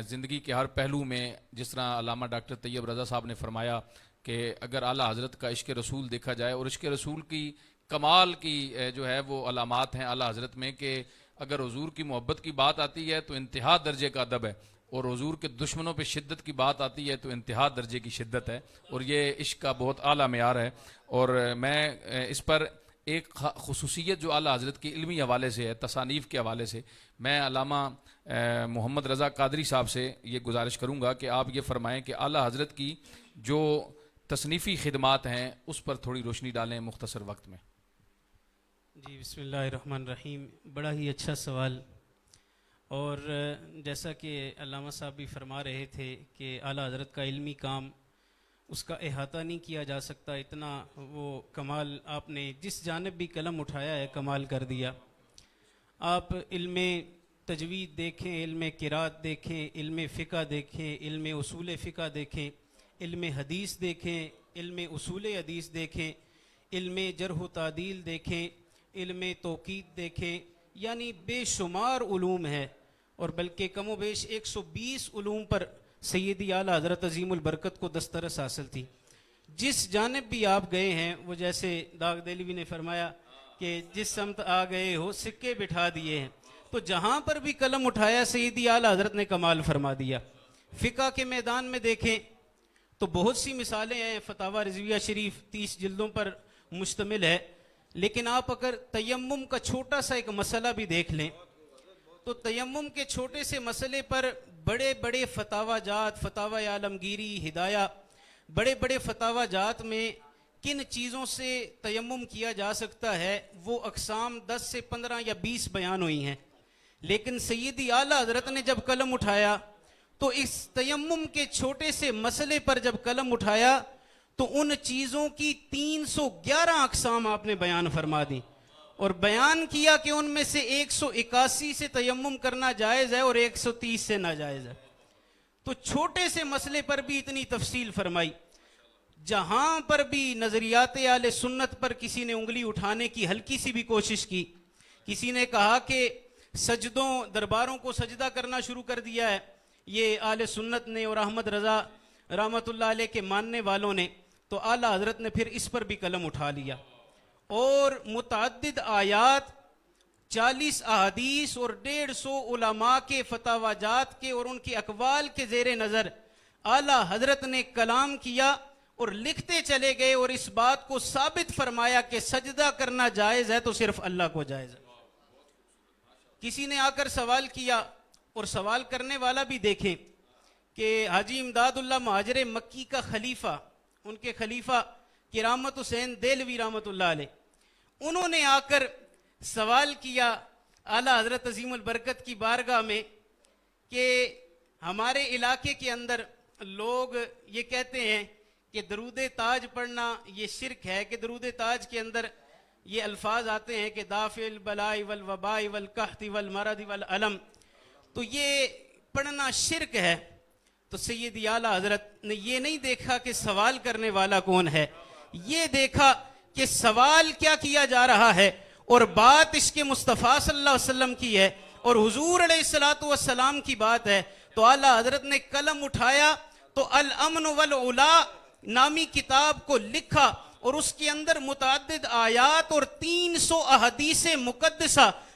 زندگی کے ہر پہلو میں، جس طرح علامہ ڈاکٹر طیب رضا صاحب نے فرمایا کہ اگر اعلیٰ حضرت کا عشق رسول دیکھا جائے، اور عشق رسول کی کمال کی جو ہے وہ علامات ہیں اعلیٰ حضرت میں، کہ اگر حضور کی محبت کی بات آتی ہے تو انتہا درجے کا ادب ہے، اور حضور کے دشمنوں پہ شدت کی بات آتی ہے تو انتہا درجے کی شدت ہے، اور یہ عشق کا بہت اعلیٰ معیار ہے۔ اور میں اس پر ایک خصوصیت جو اعلیٰ حضرت کی علمی حوالے سے ہے، تصانیف کے حوالے سے، میں علامہ محمد رضا قادری صاحب سے یہ گزارش کروں گا کہ آپ یہ فرمائیں کہ اعلیٰ حضرت کی جو تصنیفی خدمات ہیں اس پر تھوڑی روشنی ڈالیں مختصر وقت میں۔ جی بسم اللہ الرحمن الرحیم، بڑا ہی اچھا سوال، اور جیسا کہ علامہ صاحب بھی فرما رہے تھے کہ اعلیٰ حضرت کا علمی کام اس کا احاطہ نہیں کیا جا سکتا، اتنا وہ کمال آپ نے جس جانب بھی قلم اٹھایا ہے کمال کر دیا۔ آپ علم تجوید دیکھیں، علم قرات دیکھیں، علم فقہ دیکھیں، علم اصول فقہ دیکھیں، علم حدیث دیکھیں، علم اصول حدیث دیکھیں، علم جرح و تعدیل دیکھیں، علم توقید دیکھیں، یعنی بے شمار علوم ہے، اور بلکہ کم و بیش 120 علوم پر سیدی اعلیٰ حضرت عظیم البرکت کو دسترس حاصل تھی۔ جس جانب بھی آپ گئے ہیں، وہ جیسے داغ دہلوی نے فرمایا کہ جس سمت آ گئے ہو سکے بٹھا دیے ہیں، تو جہاں پر بھی قلم اٹھایا سیدی اعلیٰ حضرت نے کمال فرما دیا۔ فقہ کے میدان میں دیکھیں تو بہت سی مثالیں ہیں، فتاوی رضویہ شریف 30 جلدوں پر مشتمل ہے، لیکن آپ اگر تیمم کا چھوٹا سا ایک مسئلہ بھی دیکھ لیں تو تیمم کے چھوٹے سے مسئلے پر بڑے بڑے فتاوی جات، فتاوی عالمگیری، ہدایہ، بڑے بڑے فتاوی جات میں کن چیزوں سے تیمم کیا جا سکتا ہے وہ اقسام 10 سے 15 یا 20 بیان ہوئی ہیں، لیکن سیدی اعلیٰ حضرت نے جب قلم اٹھایا تو اس تیمم کے چھوٹے سے مسئلے پر جب قلم اٹھایا تو ان چیزوں کی 311 اقسام آپ نے بیان فرما دی، اور بیان کیا کہ ان میں سے 181 سے تیمم کرنا جائز ہے اور 130 سے ناجائز ہے۔ تو چھوٹے سے مسئلے پر بھی اتنی تفصیل فرمائی۔ جہاں پر بھی نظریات اہل سنت پر کسی نے انگلی اٹھانے کی ہلکی سی بھی کوشش کی، کسی نے کہا کہ سجدوں درباروں کو سجدہ کرنا شروع کر دیا ہے یہ اہل سنت نے اور احمد رضا رحمۃ اللہ علیہ کے ماننے والوں نے، تو اعلیٰ حضرت نے پھر اس پر بھی قلم اٹھا لیا، اور متعدد آیات، 40 احادیث اور 150 علماء کے فتاوی جات کے اور ان کے اقوال کے زیر نظر اعلیٰ حضرت نے کلام کیا اور لکھتے چلے گئے، اور اس بات کو ثابت فرمایا کہ سجدہ کرنا جائز ہے تو صرف اللہ کو جائز ہے۔ کسی نے آ کر سوال کیا، اور سوال کرنے والا بھی دیکھیں کہ حاجی امداد اللہ مہاجر مکی کا خلیفہ، ان کے خلیفہ کرامت حسین دہلوی رحمۃ اللہ علیہ، انہوں نے آ کر سوال کیا اعلیٰ حضرت عظیم البرکت کی بارگاہ میں کہ ہمارے علاقے کے اندر لوگ یہ کہتے ہیں کہ درود تاج پڑھنا یہ شرک ہے، کہ درود تاج کے اندر یہ الفاظ آتے ہیں کہ دافع البلاء والوباء والقحط والمرض والالم، تو یہ پڑھنا شرک ہے۔ تو سیدی اعلیٰ حضرت نے یہ نہیں دیکھا کہ سوال کرنے والا کون ہے، یہ دیکھا کہ سوال کیا کیا جا رہا ہے، اور بات عشق مصطفیٰ صلی اللہ علیہ وسلم کی ہے اور حضور علیہ الصلوۃ والسلام کی بات ہے۔ تو اعلیٰ حضرت نے قلم اٹھایا تو الامن والعلا نامی کتاب کو لکھا، اور اس کے اندر متعدد آیات اور 300 احادیث مقدسہ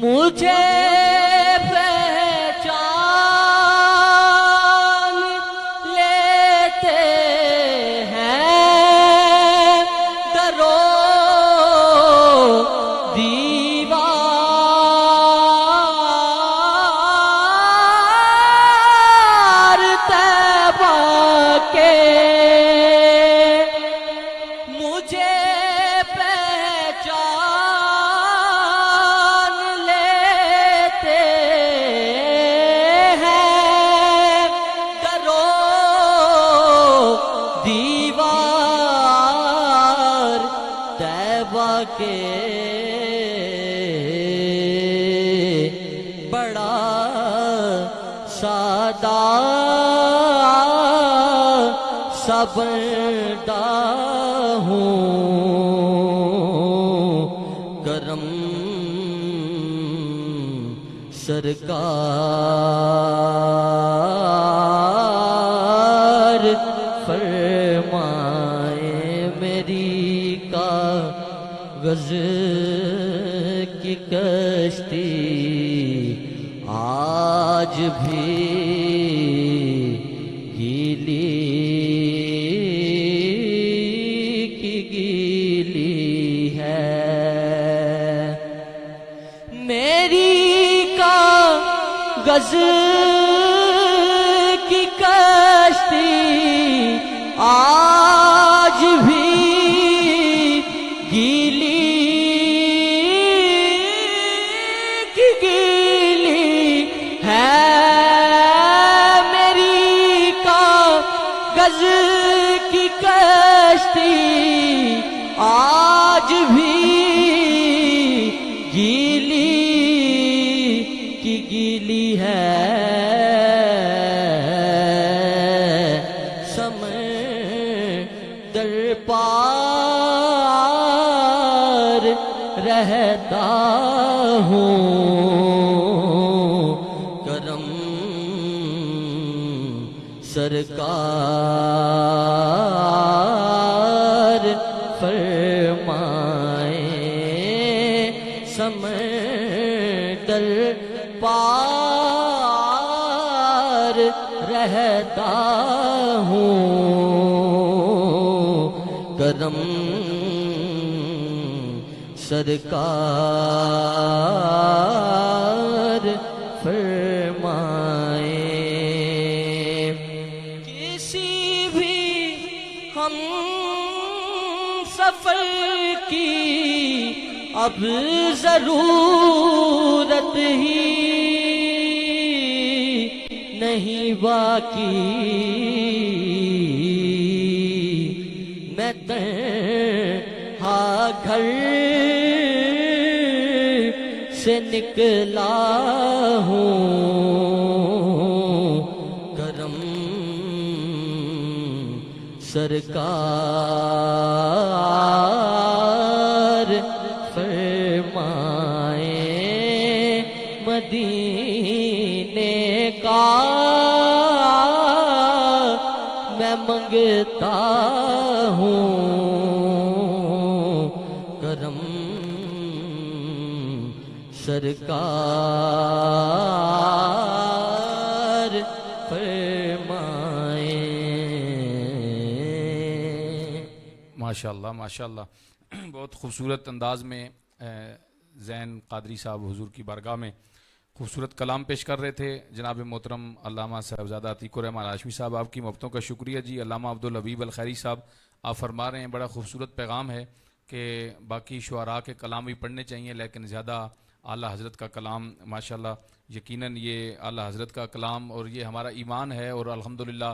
مجھے پہچان لیتے ہیں درو دیوار طیبہ کے مجھے پہچان لیتے ہیں درو دیوار طیبہ کے بڑا سادہ سبردہ ہوں کرم سرکار فرمائے میری کاغذ کی کشتی آج بھی گیلی کی گیلی ہے میری کاغذ کی کشتی آج بھی گیلی کی گیلی ہے میری کاغذ کی کشتی آج بھی گیلی کی گیلی ہے سمندر پار رہتا ہوں کرم سرکار فرمائے سمندر پار رہتا ہوں کرم سرکار فرمائے کسی بھی ہم سفر کی اب ضرورت ہی نہیں باقی میں تنہا گھر سے نکلا ہوں کرم سرکار فرمائے مدینے کا میں منگتا ہوں کرم سرکار فرمائے ماشاءاللہ ماشاءاللہ بہت خوبصورت انداز میں زین قادری صاحب حضور کی بارگاہ میں خوبصورت کلام پیش کر رہے تھے جناب محترم علامہ صاحبزادہ عتیق الرحمن ہاشمی صاحب. آپ کی محبتوں کا شکریہ جی. علامہ عبدالحبیب الخیری صاحب آپ فرما رہے ہیں بڑا خوبصورت پیغام ہے کہ باقی شعراء کے کلام بھی پڑھنے چاہیے لیکن زیادہ اعلیٰ حضرت کا کلام ماشاءاللہ یقیناً یہ اعلیٰ حضرت کا کلام اور یہ ہمارا ایمان ہے اور الحمدللہ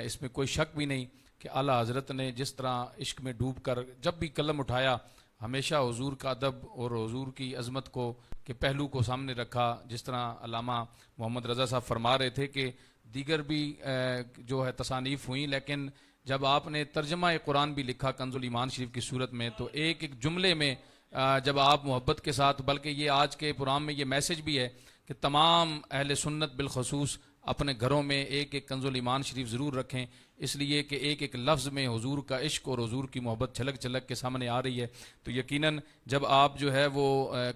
اس میں کوئی شک بھی نہیں کہ اعلیٰ حضرت نے جس طرح عشق میں ڈوب کر جب بھی قلم اٹھایا ہمیشہ حضور کا ادب اور حضور کی عظمت کو کے پہلو کو سامنے رکھا. جس طرح علامہ محمد رضا صاحب فرما رہے تھے کہ دیگر بھی جو ہے تصانیف ہوئیں لیکن جب آپ نے ترجمہ قرآن بھی لکھا کنز الایمان شریف کی صورت میں تو ایک ایک جملے میں جب آپ محبت کے ساتھ بلکہ یہ آج کے پروگرام میں یہ میسج بھی ہے کہ تمام اہل سنت بالخصوص اپنے گھروں میں ایک ایک کنز الایمان شریف ضرور رکھیں، اس لیے کہ ایک ایک لفظ میں حضور کا عشق اور حضور کی محبت چھلک چھلک کے سامنے آ رہی ہے۔ تو یقیناً جب آپ جو ہے وہ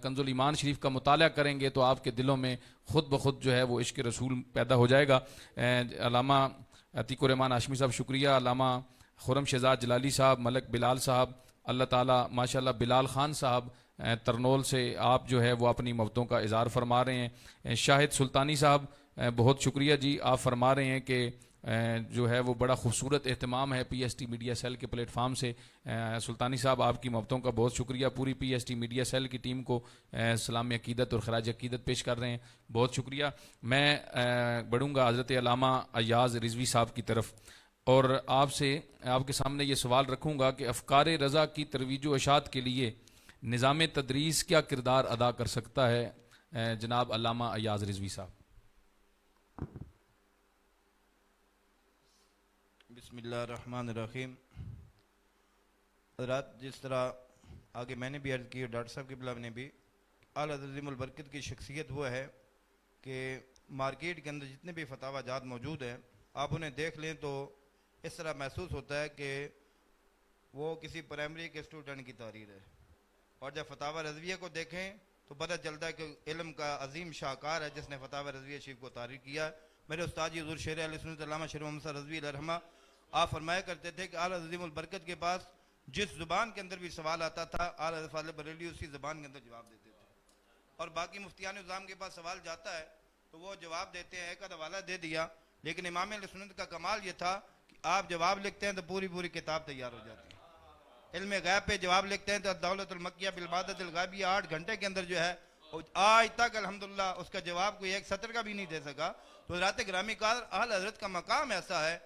کنز الایمان شریف کا مطالعہ کریں گے تو آپ کے دلوں میں خود بخود جو ہے وہ عشق رسول پیدا ہو جائے گا۔ علامہ عتیق الرحمان ہاشمی صاحب شکریہ، علامہ خرم شہزاد جلالی صاحب، ملک بلال صاحب، اللہ تعالیٰ ماشاءاللہ بلال خان صاحب ترنول سے آپ جو ہے وہ اپنی محبتوں کا اظہار فرما رہے ہیں۔ شاہد سلطانی صاحب بہت شکریہ جی، آپ فرما رہے ہیں کہ جو ہے وہ بڑا خوبصورت اہتمام ہے P S T media cell کے پلیٹ فارم سے۔ سلطانی صاحب آپ کی محبتوں کا بہت شکریہ، پوری P S T media cell کی ٹیم کو سلام عقیدت اور خراج عقیدت پیش کر رہے ہیں، بہت شکریہ۔ میں بڑھوں گا حضرت علامہ ایاز رضوی صاحب کی طرف اور آپ کے سامنے یہ سوال رکھوں گا کہ افکار رضا کی ترویج و اشاعت کے لیے نظام تدریس کیا کردار ادا کر سکتا ہے؟ جناب علامہ ایاز رضوی صاحب۔ بسم اللہ الرحمن الرحیم۔ حضرات، جس طرح آگے میں نے بھی عرض کی اور ڈاکٹر صاحب کی بلا نے بھی، اعلیٰ حضرت عظیم البرکت کی شخصیت وہ ہے کہ مارکیٹ کے اندر جتنے بھی فتاوی جات موجود ہیں آپ انہیں دیکھ لیں تو اس طرح محسوس ہوتا ہے کہ وہ کسی پرائمری کے اسٹوڈنٹ کی تحریر ہے، اور جب فتاوی رضویہ کو دیکھیں تو پتہ چلتا ہے کہ علم کا عظیم شاہکار ہے جس نے فتاوی رضویہ شریف کو تحریر کیا۔ میرے استاد جی حضور شیر اہل سنت علامہ شیر محمد صاحب رضوی علیہ رحمہ آپ فرمایا کرتے تھے کہ اعلیٰ عظیم البرکت کے پاس جس زبان کے اندر بھی سوال آتا تھا اعلیٰ حضرت فاضل بریلوی اسی زبان کے اندر جواب دیتے تھے، اور باقی مفتیان نظام کے پاس سوال جاتا ہے تو وہ جواب دیتے ہیں، ایک حوالہ دے دیا، لیکن امام اہل سنت کا کمال یہ تھا کہ آپ جواب لکھتے ہیں تو پوری کتاب تیار ہو جاتی ہے۔ علم غیب پہ جواب لکھتے ہیں تو دولت المکیہ بالعبادت الغیبیہ 8 گھنٹے کے اندر جو ہے آج تک الحمدللہ اس کا جواب کوئی ایک سطر کا بھی نہیں دے سکا۔ تو حضرات گرامی قدر اہل حضرت کا مقام ایسا ہے۔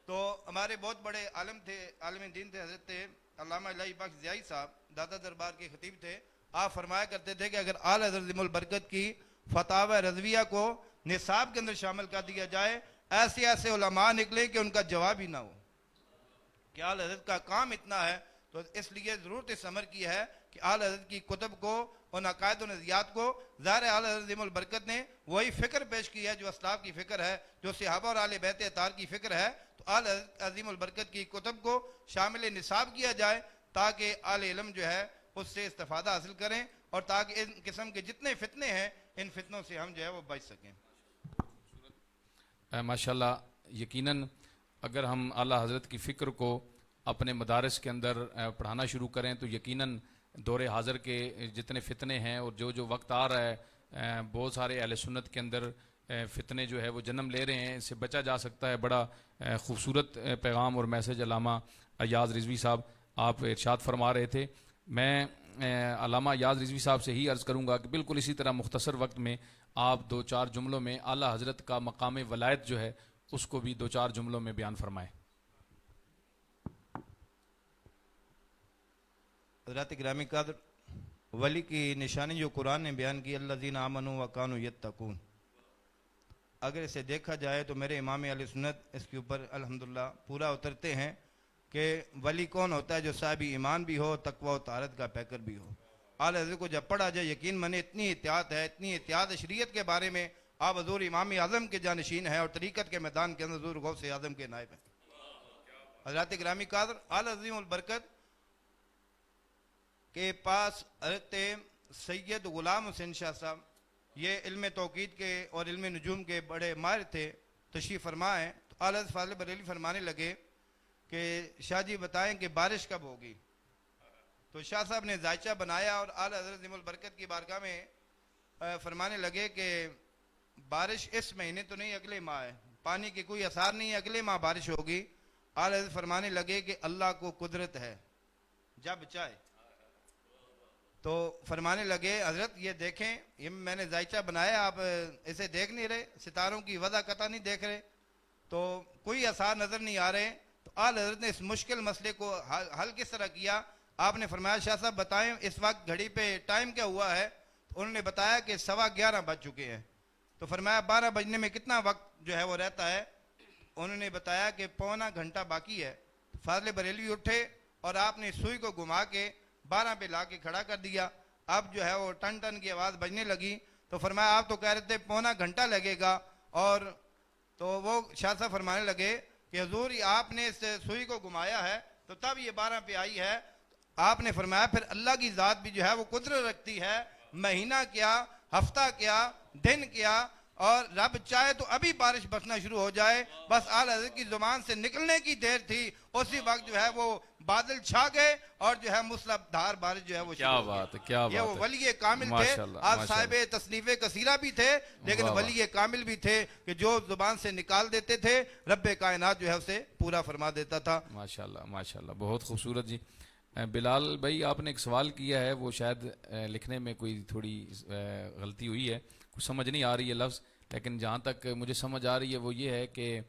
تو ہمارے بہت بڑے عالم تھے، عالم دین تھے، حضرت علامہ الہی بخش ضیائی صاحب دادا دربار کے خطیب تھے، آپ فرمایا کرتے تھے کہ اگر اعلیٰ حضرت عظیم البرکت کی فتاوی رضویہ کو نصاب کے اندر شامل کر دیا جائے، ایسے ایسے علماء نکلے کہ ان کا جواب ہی نہ ہو، کہ اعلیٰ حضرت کا کام اتنا ہے۔ تو اس لیے ضرورت اس عمر کی ہے کہ اعلیٰ حضرت کی کتب کو، ان عقائد و نظریات کو، ظاہر اعلیٰ حضرت عظیم البرکت نے وہی فکر پیش کی ہے جو اسلاف کی فکر ہے، جو صحابہ اور اہل بیت اطہار کی فکر ہے۔ تو اعلیٰ حضرت عظیم البرکت کی کتب کو شامل نصاب کیا جائے تاکہ اہل علم جو ہے اس سے استفادہ حاصل کریں، اور تاکہ ان قسم کے جتنے فتنے ہیں ان فتنوں سے ہم جو ہے وہ بچ سکیں۔ ماشاءاللہ، یقیناً اگر ہم اعلیٰ حضرت کی فکر کو اپنے مدارس کے اندر پڑھانا شروع کریں تو یقیناً دور حاضر کے جتنے فتنے ہیں اور جو وقت آ رہا ہے، بہت سارے اہل سنت کے اندر فتنے جو ہے وہ جنم لے رہے ہیں، اس سے بچا جا سکتا ہے۔ بڑا خوبصورت پیغام اور میسج علامہ ایاز رضوی صاحب آپ ارشاد فرما رہے تھے۔ میں علامہ ایاز رضوی صاحب سے ہی عرض کروں گا کہ بالکل اسی طرح مختصر وقت میں آپ 2-4 جملوں میں اعلیٰ حضرت کا مقام ولایت جو ہے اس کو بھی 2-4 جملوں میں بیان فرمائیں۔ حضرات گرامی قدر، ولی کی نشانی جو قرآن نے بیان کی، الذین آمنوا وکانوا یتقون، اگر اسے دیکھا جائے تو میرے امام اہل سنت اس کے اوپر الحمدللہ پورا اترتے ہیں کہ ولی کون ہوتا ہے؟ جو صاحب ایمان بھی ہو، تقوی و طہارت کا پیکر بھی ہو۔ اعلیٰ حضرت کو جب پڑھا جائے یقین مانے اتنی احتیاط ہے، اتنی احتیاط شریعت کے بارے میں۔ آپ حضور امام اعظم کے جانشین ہیں اور طریقت کے میدان کے اندر حضور غوث اعظم کے نائب ہیں۔ حضرات گرامی قدر، اعلیٰ عظیم البرکت کے پاس حضرت سید غلام حسین شاہ صاحب، یہ علم توقید کے اور علم نجوم کے بڑے ماہر تھے، تشریف فرما ہیں۔ تو اعلیٰ حضرت فاضل بریلوی فرمانے لگے کہ شاہ جی بتائیں کہ بارش کب ہوگی؟ تو شاہ صاحب نے ذائچہ بنایا اور اعلیٰ حضرت عظیم البرکت کی بارگاہ میں فرمانے لگے کہ بارش اس مہینے تو نہیں، اگلے ماہ ہے، پانی کی کوئی اثار نہیں ہے، اگلے ماہ بارش ہوگی۔ اعلیٰ حضرت فرمانے لگے کہ اللہ کو قدرت ہے جب چاہے۔ تو فرمانے لگے حضرت یہ دیکھیں، یہ میں نے ذائچہ بنایا، آپ اسے دیکھ نہیں رہے، ستاروں کی وضع قطع نہیں دیکھ رہے، تو کوئی اثار نظر نہیں آ رہے۔ تو اعلیٰ حضرت نے اس مشکل مسئلے کو حل کس طرح کیا؟ آپ نے فرمایا شاہ صاحب بتائیں اس وقت گھڑی پہ ٹائم کیا ہوا ہے؟ تو انہوں نے بتایا کہ 11:15 بج چکے ہیں۔ تو فرمایا 12 بجنے میں کتنا وقت جو ہے وہ رہتا ہے؟ انہوں نے بتایا کہ پونا گھنٹہ باقی ہے۔ فاضل بریلوی اٹھے اور آپ نے سوئی کو گھما کے 12 پہ لا کے کھڑا کر دیا۔ اب جو ہے وہ ٹن ٹن کی آواز بجنے لگی۔ تو فرمایا آپ تو کہہ رہے تھے پونا گھنٹہ لگے گا اور تو وہ شاہ صاحب فرمانے لگے کہ حضور آپ نے اس سوئی کو گھمایا ہے تو تب یہ 12 پہ آئی ہے. آپ نے فرمایا پھر اللہ کی ذات بھی جو ہے وہ قدرت رکھتی ہے, مہینہ کیا, ہفتہ کیا, دن کیا, اور رب چاہے تو ابھی بارش برسنا شروع ہو جائے. بس اعلیٰ حضرت کی زبان سے نکلنے کی دیر تھی, اسی وقت جو ہے وہ بادل چھا گئے اور جو ہے مسلح دھار بارش جو ہے وہ شروع کیا ہو گئی. بات ہے, کیا یہ بات وہ ہے. ولی کامل تھے. ماشاءاللہ، آپ ماشاءاللہ. صاحب تصنیف کثیرہ بھی تھے لیکن واہ واہ. ولی کامل بھی تھے کہ جو زبان سے نکال دیتے تھے رب کائنات جو ہے اسے پورا فرما دیتا تھا. ماشاءاللہ ماشاءاللہ, بہت خوبصورت جی. بلال بھائی آپ نے ایک سوال کیا ہے, وہ شاید لکھنے میں کوئی تھوڑی غلطی ہوئی ہے, کچھ سمجھ نہیں آ رہی ہے لفظ, لیکن جہاں تک مجھے سمجھ آ رہی ہے وہ یہ ہے کہ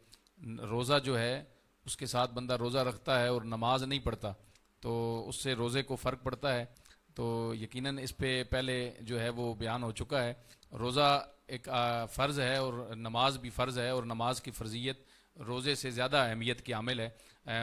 روزہ جو ہے اس کے ساتھ بندہ روزہ رکھتا ہے اور نماز نہیں پڑھتا تو اس سے روزے کو فرق پڑتا ہے. تو یقیناً اس پہ پہلے جو ہے وہ بیان ہو چکا ہے. روزہ ایک فرض ہے اور نماز بھی فرض ہے, اور نماز کی فرضیت روزے سے زیادہ اہمیت کی عامل ہے.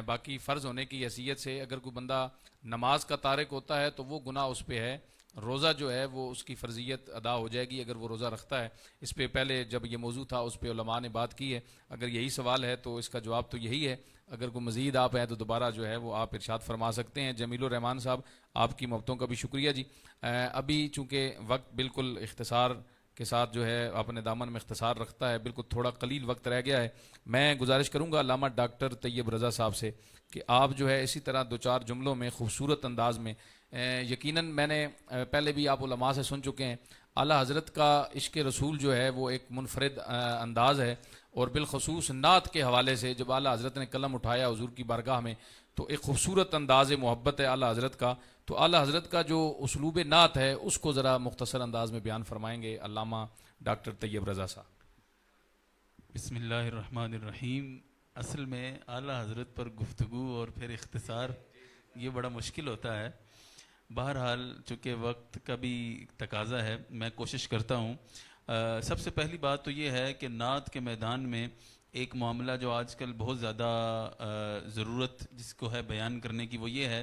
باقی فرض ہونے کی حیثیت سے اگر کوئی بندہ نماز کا تارک ہوتا ہے تو وہ گناہ اس پہ ہے, روزہ جو ہے وہ اس کی فرضیت ادا ہو جائے گی اگر وہ روزہ رکھتا ہے. اس پہ پہلے جب یہ موضوع تھا اس پہ علماء نے بات کی ہے. اگر یہی سوال ہے تو اس کا جواب تو یہی ہے. اگر کوئی مزید آپ ہیں تو دوبارہ جو ہے وہ آپ ارشاد فرما سکتے ہیں. جمیل الرحمان صاحب آپ کی محبتوں کا بھی شکریہ جی. ابھی چونکہ وقت بالکل اختصار کے ساتھ جو ہے اپنے دامن میں اختصار رکھتا ہے, بالکل تھوڑا قلیل وقت رہ گیا ہے. میں گزارش کروں گا علامہ ڈاکٹر طیب رضا صاحب سے کہ آپ جو ہے اسی طرح 2-4 جملوں میں خوبصورت انداز میں, یقیناً میں نے پہلے بھی آپ علماء سے سن چکے ہیں, اعلیٰ حضرت کا عشق رسول جو ہے وہ ایک منفرد انداز ہے, اور بالخصوص نعت کے حوالے سے جب اعلیٰ حضرت نے قلم اٹھایا حضور کی بارگاہ میں تو ایک خوبصورت انداز محبت ہے اعلیٰ حضرت کا. تو اعلیٰ حضرت کا جو اسلوب نعت ہے اس کو ذرا مختصر انداز میں بیان فرمائیں گے علامہ ڈاکٹر طیب رضا صاحب. بسم اللہ الرحمن الرحیم. اصل میں اعلیٰ حضرت پر گفتگو اور پھر اختصار یہ بڑا مشکل ہوتا ہے. بہرحال چونکہ وقت کا بھی تقاضا ہے میں کوشش کرتا ہوں. سب سے پہلی بات تو یہ ہے کہ نعت کے میدان میں ایک معاملہ جو آج کل بہت زیادہ ضرورت جس کو ہے بیان کرنے کی وہ یہ ہے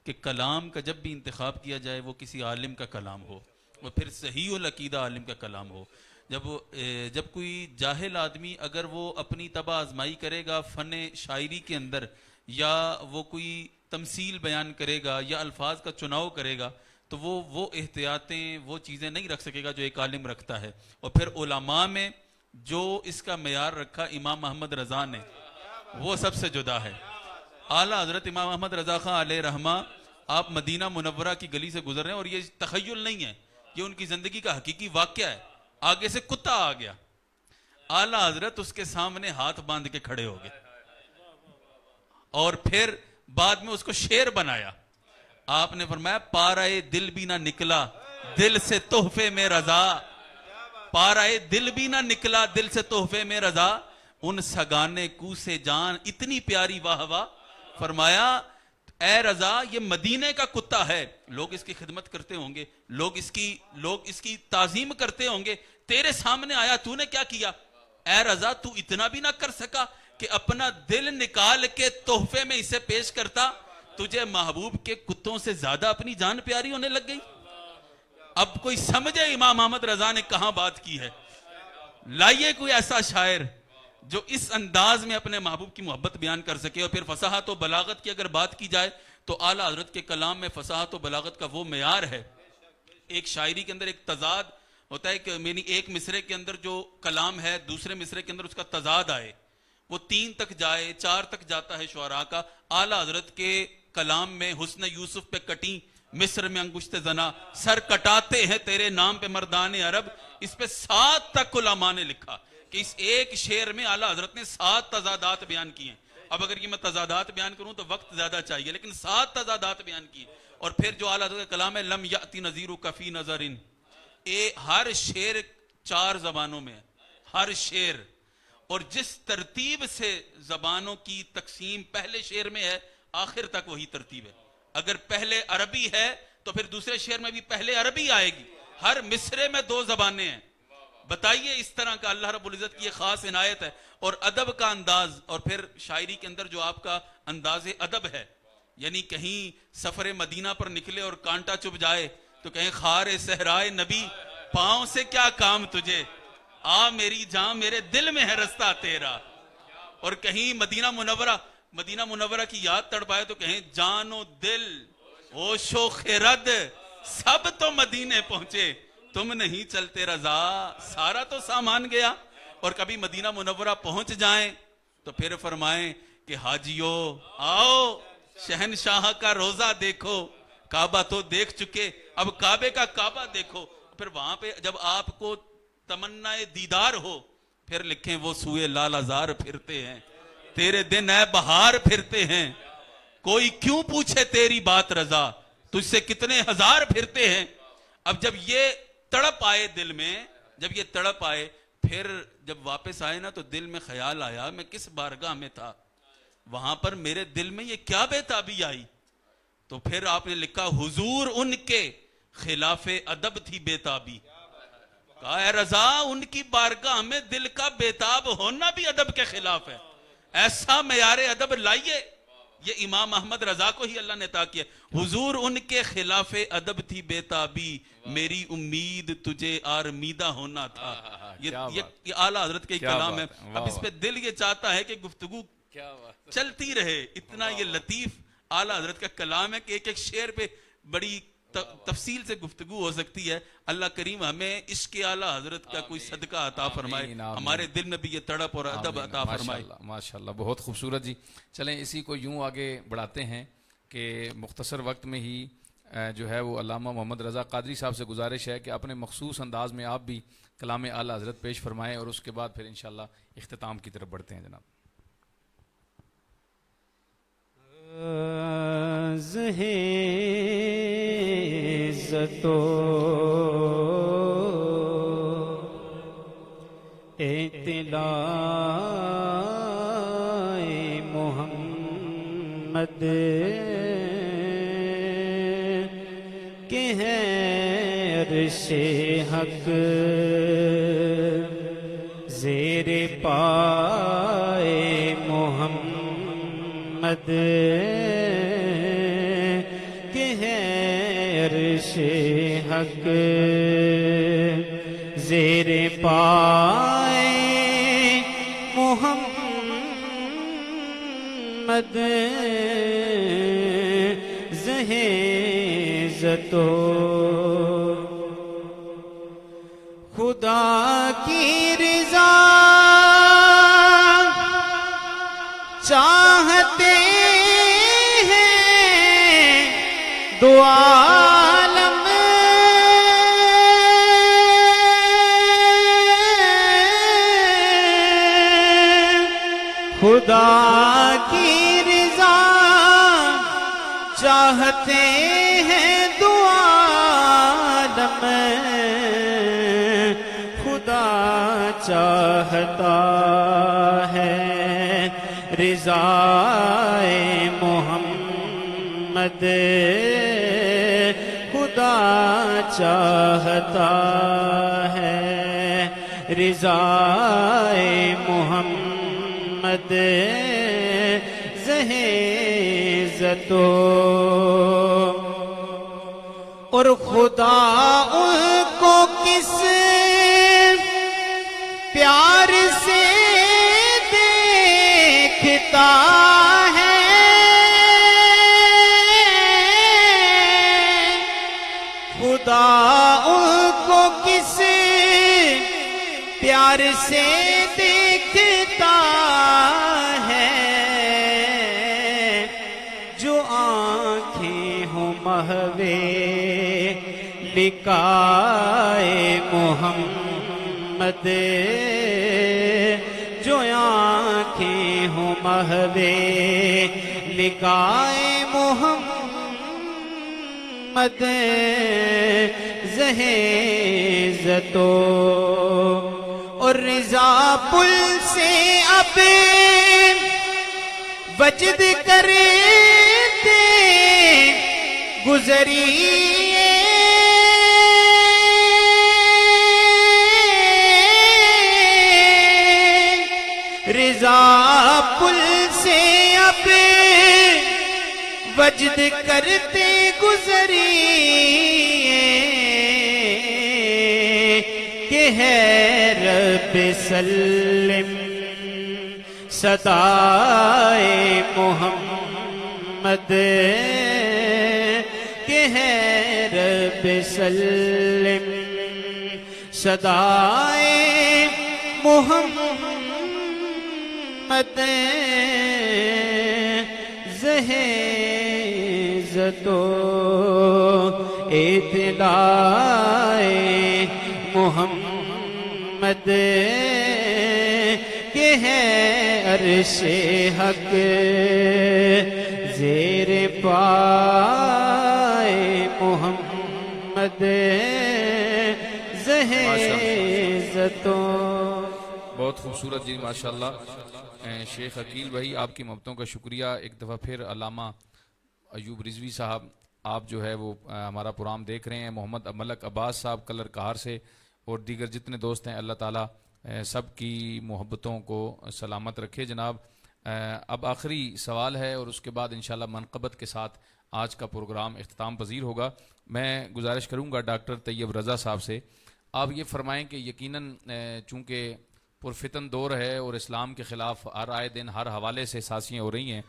کہ کلام کا جب بھی انتخاب کیا جائے وہ کسی عالم کا کلام ہو, وہ پھر صحیح العقیدہ عالم کا کلام ہو. جب کوئی جاہل آدمی اگر وہ اپنی طبع آزمائی کرے گا فن شاعری کے اندر, یا وہ کوئی تمثیل بیان کرے گا یا الفاظ کا چناؤ کرے گا تو وہ احتیاطیں وہ چیزیں نہیں رکھ سکے گا جو ایک عالم رکھتا ہے. اور پھر علماء میں جو اس کا معیار رکھا امام محمد رضا نے وہ سب سے جدا ہے. اعلیٰ حضرت امام محمد رضا خان علیہ رحمہ آپ مدینہ منورہ کی گلی سے گزر رہے ہیں اور یہ تخیل نہیں ہے, یہ ان کی زندگی کا حقیقی واقعہ ہے. آگے سے کتا آ گیا, اعلیٰ حضرت اس کے سامنے ہاتھ باندھ کے کھڑے ہو گئے اور پھر بعد میں اس کو شعر بنایا. آپ نے فرمایا پارائے دل بھی نہ نکلا دل سے تحفے میں رضا, پارائے دل بھی نہ نکلا دل سے تحفے میں رضا, ان سگانے کو سے جان اتنی پیاری واہ واہ. فرمایا اے رضا یہ مدینے کا کتا ہے, لوگ اس کی خدمت کرتے ہوں گے, لوگ اس کی تعظیم کرتے ہوں گے, تیرے سامنے آیا تو نے کیا کیا؟ اے رضا تو اتنا بھی نہ کر سکا کہ اپنا دل نکال کے تحفے میں اسے پیش کرتا؟ تجھے محبوب کے کتوں سے زیادہ اپنی جان پیاری ہونے لگ گئی. اب کوئی سمجھے امام محمد رضا نے کہاں بات کی ہے. لائیے کوئی ایسا شاعر جو اس انداز میں اپنے محبوب کی محبت بیان کر سکے. اور پھر فصاحت و بلاغت کی اگر بات کی جائے تو اعلیٰ حضرت کے کلام میں فصاحت و بلاغت کا وہ معیار ہے. ایک شاعری کے اندر ایک تضاد ہوتا ہے کہ یعنی ایک مصرے کے اندر جو کلام ہے دوسرے مصرے کے اندر اس کا تضاد آئے, وہ 3 تک جائے 4 تک جاتا ہے شعراء کا. اعلیٰ حضرت کے کلام میں حسن یوسف پہ کٹیں مصر میں انگشت زنا, سر کٹاتے ہیں تیرے نام پہ مردان عرب, اس پہ 7 تک علماء نے لکھا کہ اس ایک شعر میں اعلیٰ حضرت نے 7 تضادات بیان کیے. اب اگر یہ میں تضادات بیان کروں تو وقت زیادہ چاہیے, لیکن 7 تضادات بیان کیے. اور پھر جو اعلیٰ حضرت کا کلام ہے لم یأتی نظیرک فی نظرن, ہر شعر 4 زبانوں میں, ہر شعر, اور جس ترتیب سے زبانوں کی تقسیم پہلے شعر میں ہے آخر تک وہی ترتیب ہے. اگر پہلے عربی ہے تو پھر دوسرے شعر میں بھی پہلے عربی آئے گی. ہر مصرے میں 2 زبانیں ہیں. بتائیے اس طرح کا اللہ رب العزت کی یہ خاص عنایت ہے. اور ادب کا انداز, اور پھر شاعری کے اندر جو آپ کا انداز ادب ہے, یعنی کہیں سفر مدینہ پر نکلے اور کانٹا چپ جائے تو کہیں خار صحرائے نبی, پاؤں سے کیا کام تجھے, آ میری جان میرے دل میں ہے رستہ تیرا. اور کہیں مدینہ منورہ کی یاد تڑ پائے تو کہیں جان و دل ہوش و خرد سب تو مدینے پہنچے, تم نہیں چلتے رضا, سارا تو سامان گیا. اور کبھی مدینہ منورہ پہنچ جائیں تو پھر فرمائیں کہ حاجیو آؤ شہنشاہ کا روزہ دیکھو, کعبہ تو دیکھ چکے اب کعبے کا کعبہ دیکھو. پھر وہاں پہ جب آپ کو تمنا دیدار ہو پھر لکھیں وہ سوئے لال ازار پھرتے ہیں, تیرے دن اے بہار پھرتے ہیں, کوئی کیوں پوچھے تیری بات رضا, تجھ سے کتنے ہزار پھرتے ہیں. اب جب یہ تڑپ آئے دل میں, جب یہ تڑپ آئے, پھر جب واپس آئے نا تو دل میں خیال آیا میں کس بارگاہ میں تھا, وہاں پر میرے دل میں یہ کیا بے تابی آئی. تو پھر آپ نے لکھا حضور ان کے خلاف ادب تھی بے تابی. کہا اے رضا ان کی بارگاہ میں دل کا بے تاب ہونا بھی ادب کے خلاف ہے, ایسا معیار ادب لائیے. یہ امام احمد رضا کو ہی اللہ نے عطا کیا. حضور ان کے خلاف ادب تھی بے تابی, میری امید تجھے آرمیدہ ہونا تھا. یہ اعلیٰ حضرت کے کلام ہے. اب اس پہ دل یہ چاہتا ہے کہ گفتگو چلتی رہے, اتنا یہ لطیف اعلیٰ حضرت کا کلام ہے کہ ایک ایک شعر پہ بڑی تفصیل سے گفتگو ہو سکتی ہے. اللہ کریم ہمیں عشق اعلیٰ حضرت کا کوئی صدقہ عطا فرمائے, ہمارے دل میں بھی یہ تڑپ اور ادب عطا فرمائے. ماشاءاللہ بہت خوبصورت جی. چلیں اسی کو یوں آگے بڑھاتے ہیں کہ مختصر وقت میں ہی جو ہے وہ علامہ محمد رضا قادری صاحب سے گزارش ہے کہ اپنے مخصوص انداز میں آپ بھی کلام اعلیٰ حضرت پیش فرمائیں, اور اس کے بعد پھر انشاءاللہ اختتام کی طرف بڑھتے ہیں. جناب اطلاع محمد کے ہے عرش حق زیر پائے محمد کے ہے عرش حق زیر پائے محمد زہیزتو خدا کی رضا چاہتے ہیں دو عالم خدا کی رضا چاہتے ہیں دو عالم خدا چاہتا ہے رضا محمد خدا چاہتا ہے رضا محمد زہیزتو اور خدا ان کو کس پیار سے دیکھتا ہے خدا ان کو کس پیار سے دیکھتا ہے جو آنکھیں ہوں محوے لقائے محمد جو آنکھیں ہوں محوے لقائے محمد زہیزتو اور رضا پل سے اب وجد کرتے گزری رضا پل سے اب وجد کرتے گزری کہ ہے رب سلم صدائے محمد کہ ہے رب سلم صدائے محمد زہیزت و اطلاع محمد کہ ہے عرش حق زیر پائے محمد زہیزت و. بہت خوبصورت جی ماشاءاللہ. شیخ عقیل بھائی آپ کی محبتوں کا شکریہ. ایک دفعہ پھر علامہ ایوب رضوی صاحب آپ جو ہے وہ ہمارا پروگرام دیکھ رہے ہیں. محمد ملک عباس صاحب کلر کہار سے اور دیگر جتنے دوست ہیں, اللہ تعالیٰ سب کی محبتوں کو سلامت رکھے. جناب اب آخری سوال ہے اور اس کے بعد انشاءاللہ منقبت کے ساتھ آج کا پروگرام اختتام پذیر ہوگا. میں گزارش کروں گا ڈاکٹر طیب رضا صاحب سے, آپ یہ فرمائیں کہ یقیناً چونکہ پرفتن دور ہے اور اسلام کے خلاف ہر آئے دن ہر حوالے سے سازشیں ہو رہی ہیں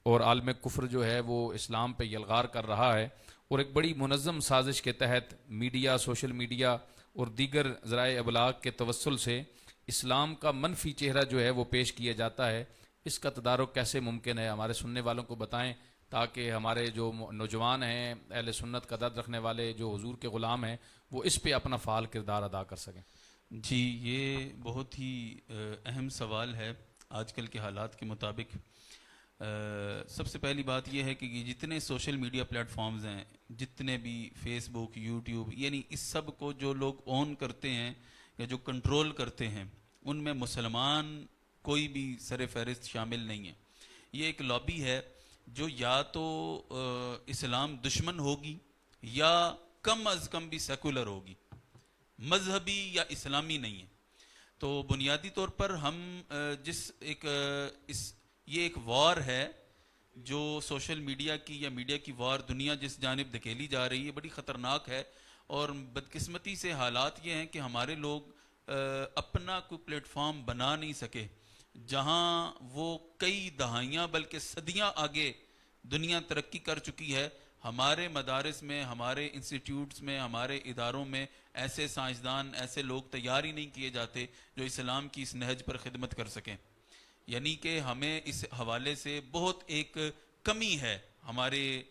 اور عالم کفر جو ہے وہ اسلام پہ یلغار کر رہا ہے, اور ایک بڑی منظم سازش کے تحت میڈیا, سوشل میڈیا اور دیگر ذرائع ابلاغ کے توسل سے اسلام کا منفی چہرہ جو ہے وہ پیش کیا جاتا ہے. اس کا تدارک کیسے ممکن ہے, ہمارے سننے والوں کو بتائیں تاکہ ہمارے جو نوجوان ہیں, اہل سنت کا درد رکھنے والے جو حضور کے غلام ہیں, وہ اس پہ اپنا فعال کردار ادا کر سکیں. جی یہ بہت ہی اہم سوال ہے آج کل کے حالات کے مطابق. سب سے پہلی بات یہ ہے کہ جتنے سوشل میڈیا پلیٹ فارمز ہیں, جتنے بھی فیس بک, یوٹیوب, یعنی اس سب کو جو لوگ آن کرتے ہیں یا جو کنٹرول کرتے ہیں, ان میں مسلمان کوئی بھی سر فہرست شامل نہیں ہے. یہ ایک لابی ہے جو یا تو اسلام دشمن ہوگی یا کم از کم بھی سیکولر ہوگی, مذہبی یا اسلامی نہیں ہے. تو بنیادی طور پر ہم یہ ایک وار ہے جو سوشل میڈیا کی یا میڈیا کی وار دنیا جس جانب دھکیلی جا رہی ہے, بڑی خطرناک ہے. اور بدقسمتی سے حالات یہ ہیں کہ ہمارے لوگ اپنا کوئی پلیٹ فارم بنا نہیں سکے جہاں وہ کئی دہائیاں بلکہ صدیاں آگے دنیا ترقی کر چکی ہے. ہمارے مدارس میں, ہمارے انسٹیٹیوٹس میں, ہمارے اداروں میں ایسے سائنسدان, ایسے لوگ تیار ہی نہیں کیے جاتے جو اسلام کی اس نہج پر خدمت کر سکیں. یعنی کہ ہمیں اس حوالے سے بہت ایک کمی ہے ہمارے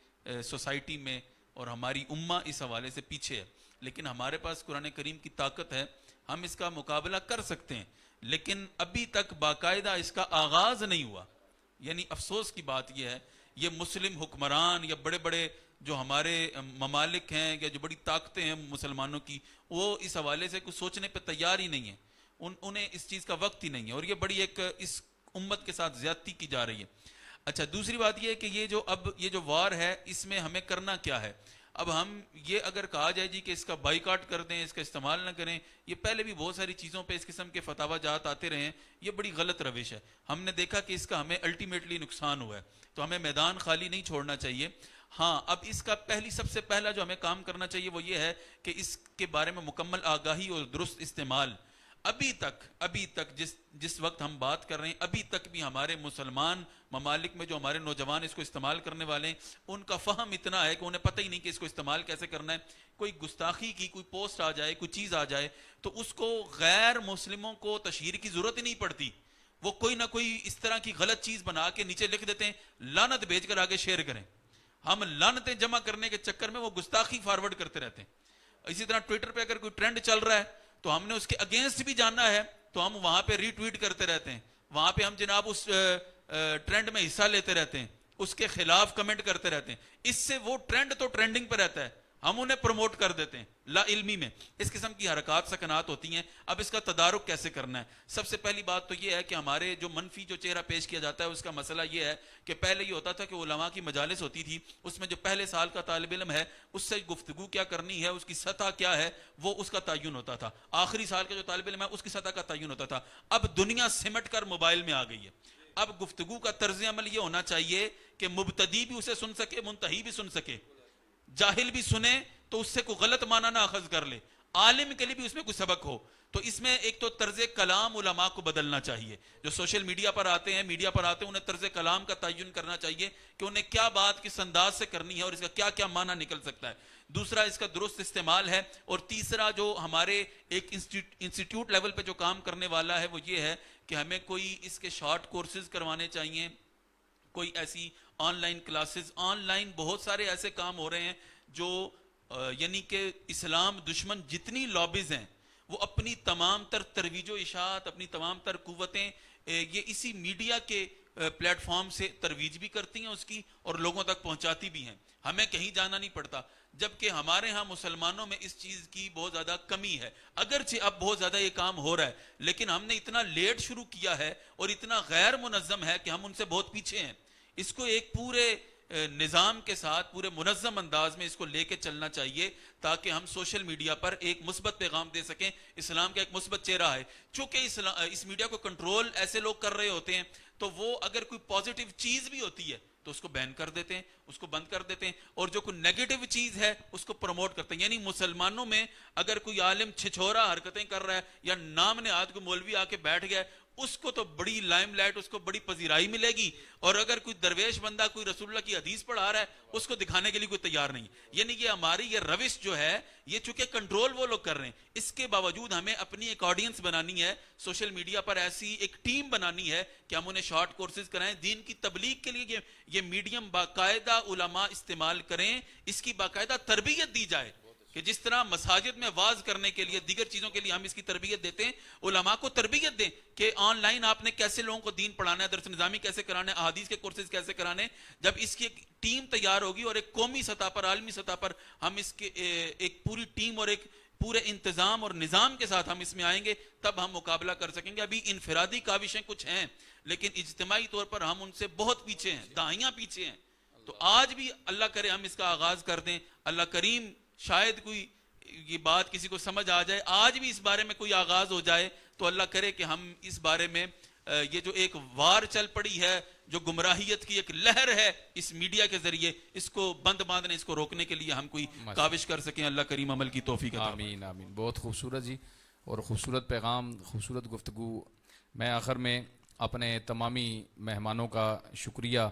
سوسائٹی میں, اور ہماری امہ اس حوالے سے پیچھے ہے. لیکن ہمارے پاس قرآن کریم کی طاقت ہے, ہم اس کا مقابلہ کر سکتے ہیں, لیکن ابھی تک باقاعدہ اس کا آغاز نہیں ہوا. یعنی افسوس کی بات یہ ہے, یہ مسلم حکمران یا بڑے بڑے جو ہمارے ممالک ہیں یا جو بڑی طاقتیں ہیں مسلمانوں کی, وہ اس حوالے سے کچھ سوچنے پہ تیار ہی نہیں ہیں. انہیں اس چیز کا وقت ہی نہیں ہے, اور یہ بڑی ایک اس امت کے ساتھ زیادتی کی جا رہی ہے. اچھا, دوسری بات یہ ہے کہ یہ جو وار ہے, اس میں ہمیں کرنا کیا ہے. اب ہم یہ اگر کہا جائے جی کہ اس کا بائیکاٹ کر دیں, اس کا استعمال نہ کریں, یہ پہلے بھی بہت ساری چیزوں پہ اس قسم کے فتاوی جات آتے رہے ہیں, یہ بڑی غلط روش ہے. ہم نے دیکھا کہ اس کا ہمیں الٹیمیٹلی نقصان ہوا ہے, تو ہمیں میدان خالی نہیں چھوڑنا چاہیے. ہاں, اب اس کا سب سے پہلا جو ہمیں کام کرنا چاہیے وہ یہ ہے کہ اس کے بارے میں مکمل آگاہی اور درست استعمال. ابھی تک جس وقت ہم بات کر رہے ہیں, ابھی تک بھی ہمارے مسلمان ممالک میں جو ہمارے نوجوان اس کو استعمال کرنے والے ہیں, ان کا فہم اتنا ہے کہ انہیں پتہ ہی نہیں کہ اس کو استعمال کیسے کرنا ہے. کوئی گستاخی کی کوئی پوسٹ آ جائے, کوئی چیز آ جائے, تو اس کو غیر مسلموں کو تشہیر کی ضرورت ہی نہیں پڑتی. وہ کوئی نہ کوئی اس طرح کی غلط چیز بنا کے نیچے لکھ دیتے ہیں, لعنت بھیج کر آگے شیئر کریں. ہم لعنتیں جمع کرنے کے چکر میں وہ گستاخی فارورڈ کرتے رہتے ہیں. اسی طرح ٹویٹر پہ اگر کوئی ٹرینڈ چل رہا ہے تو ہم نے اس کے اگینسٹ بھی جاننا ہے, تو ہم وہاں پہ ری ٹویٹ کرتے رہتے ہیں, وہاں پہ ہم جناب اس ٹرینڈ میں حصہ لیتے رہتے ہیں, اس کے خلاف کمنٹ کرتے رہتے ہیں. اس سے وہ ٹرینڈ تو ٹرینڈنگ پہ رہتا ہے, ہم انہیں پروموٹ کر دیتے ہیں لا علمی میں. اس قسم کی حرکات سکنات ہوتی ہیں. اب اس کا تدارک کیسے کرنا ہے؟ سب سے پہلی بات تو یہ ہے کہ ہمارے جو منفی جو چہرہ پیش کیا جاتا ہے, اس کا مسئلہ یہ ہے کہ پہلے یہ ہوتا تھا کہ علماء کی مجالس ہوتی تھی, اس میں جو پہلے سال کا طالب علم ہے اس سے گفتگو کیا کرنی ہے, اس کی سطح کیا ہے, وہ اس کا تعین ہوتا تھا. آخری سال کا جو طالب علم ہے اس کی سطح کا تعین ہوتا تھا. اب دنیا سمٹ کر موبائل میں آ گئی ہے. اب گفتگو کا طرز عمل یہ ہونا چاہیے کہ مبتدی بھی اسے سن سکے, منتہی بھی سن سکے, جاہل بھی سنے تو اس سے کوئی غلط معنی نہ اخذ کر لے, عالم کے لیے بھی اس میں کوئی سبق ہو. تو اس میں ایک تو طرز کلام علماء کو بدلنا چاہیے. جو سوشل میڈیا پر آتے ہیں انہیں طرز کلام کا تعین کرنا چاہیے کہ انہیں کیا بات کس انداز سے کرنی ہے اور اس کا کیا کیا معنی نکل سکتا ہے. دوسرا اس کا درست استعمال ہے. اور تیسرا جو ہمارے ایک انسٹیٹیوٹ لیول پہ جو کام کرنے والا ہے وہ یہ ہے کہ ہمیں کوئی اس کے شارٹ کورسز کروانے چاہیے, کوئی ایسی on line classes. On line بہت سارے ایسے کام ہو رہے ہیں جو یعنی کہ اسلام دشمن جتنی لابیز ہیں وہ اپنی تمام تر ترویج و اشاعت, اپنی تمام تر قوتیں یہ اسی میڈیا کے پلیٹ فارم سے ترویج بھی کرتی ہیں اس کی اور لوگوں تک پہنچاتی بھی ہیں. ہمیں کہیں جانا نہیں پڑتا, جبکہ ہمارے ہاں مسلمانوں میں اس چیز کی بہت زیادہ کمی ہے. اگرچہ اب بہت زیادہ یہ کام ہو رہا ہے لیکن ہم نے اتنا لیٹ شروع کیا ہے اور اتنا غیر منظم ہے کہ ہم ان سے بہت پیچھے ہیں. اس کو ایک پورے نظام کے ساتھ پورے منظم انداز میں اس کو لے کے چلنا چاہیے تاکہ ہم سوشل میڈیا پر ایک مثبت پیغام دے سکیں. اسلام کا ایک مثبت چہرہ ہے. چونکہ اس میڈیا کو کنٹرول ایسے لوگ کر رہے ہوتے ہیں تو وہ اگر کوئی پازیٹیو چیز بھی ہوتی ہے تو اس کو بین کر دیتے ہیں, اس کو بند کر دیتے ہیں, اور جو کوئی نیگیٹو چیز ہے اس کو پروموٹ کرتے ہیں. یعنی مسلمانوں میں اگر کوئی عالم چھچھورا حرکتیں کر رہا ہے یا نام نہاد کو مولوی آ کے بیٹھ گیا اس کو تو بڑی لائم لائٹ, اس کو بڑی پذیرائی ملے گی. اور اگر کوئی درویش بندہ کوئی رسول اللہ کی حدیث پڑھا رہا ہے اس کو دکھانے کے لیے کوئی تیار نہیں. یعنی یہ ہماری یہ روش جو ہے یہ چونکہ کنٹرول وہ لوگ کر رہے ہیں, اس کے باوجود ہمیں اپنی ایک آڈینس بنانی ہے سوشل میڈیا پر, ایسی ایک ٹیم بنانی ہے کہ ہم انہیں شارٹ کورسز کرائیں. دین کی تبلیغ کے لیے یہ میڈیم باقاعدہ علماء استعمال کریں, اس کی باقاعدہ تربیت دی جائے کہ جس طرح مساجد میں واز کرنے کے لیے دیگر چیزوں کے لیے ہم اس کی تربیت دیتے ہیں, علماء کو تربیت دیں کہ آن لائن آپ نے کیسے لوگوں کو دین پڑھانا ہے, درس نظامی کیسے کرانا ہے, احادیث کے کورسز کیسے کرانے. جب اس کی ایک ٹیم تیار ہوگی اور ایک قومی سطح پر عالمی سطح پر ہم اس کے ایک پوری ٹیم اور ایک پورے انتظام اور نظام کے ساتھ ہم اس میں آئیں گے تب ہم مقابلہ کر سکیں گے. ابھی انفرادی کاوشیں کچھ ہیں لیکن اجتماعی طور پر ہم ان سے بہت پیچھے ہیں, دہائیاں پیچھے ہیں. تو آج بھی اللہ کرے ہم اس کا آغاز کر دیں. اللہ کریم شاید کوئی یہ بات کسی کو سمجھ آ جائے, آج بھی اس بارے میں کوئی آغاز ہو جائے تو اللہ کرے کہ ہم اس بارے میں یہ جو ایک وار چل پڑی ہے, جو گمراہیت کی ایک لہر ہے اس میڈیا کے ذریعے, اس کو بند باندھنے, اس کو روکنے کے لیے ہم کوئی کاوش کر سکیں. اللہ کریم عمل کی توفیق عطا فرمائے. آمین آمین. بہت خوبصورت جی, اور خوبصورت پیغام, خوبصورت گفتگو. میں آخر میں اپنے تمامی مہمانوں کا شکریہ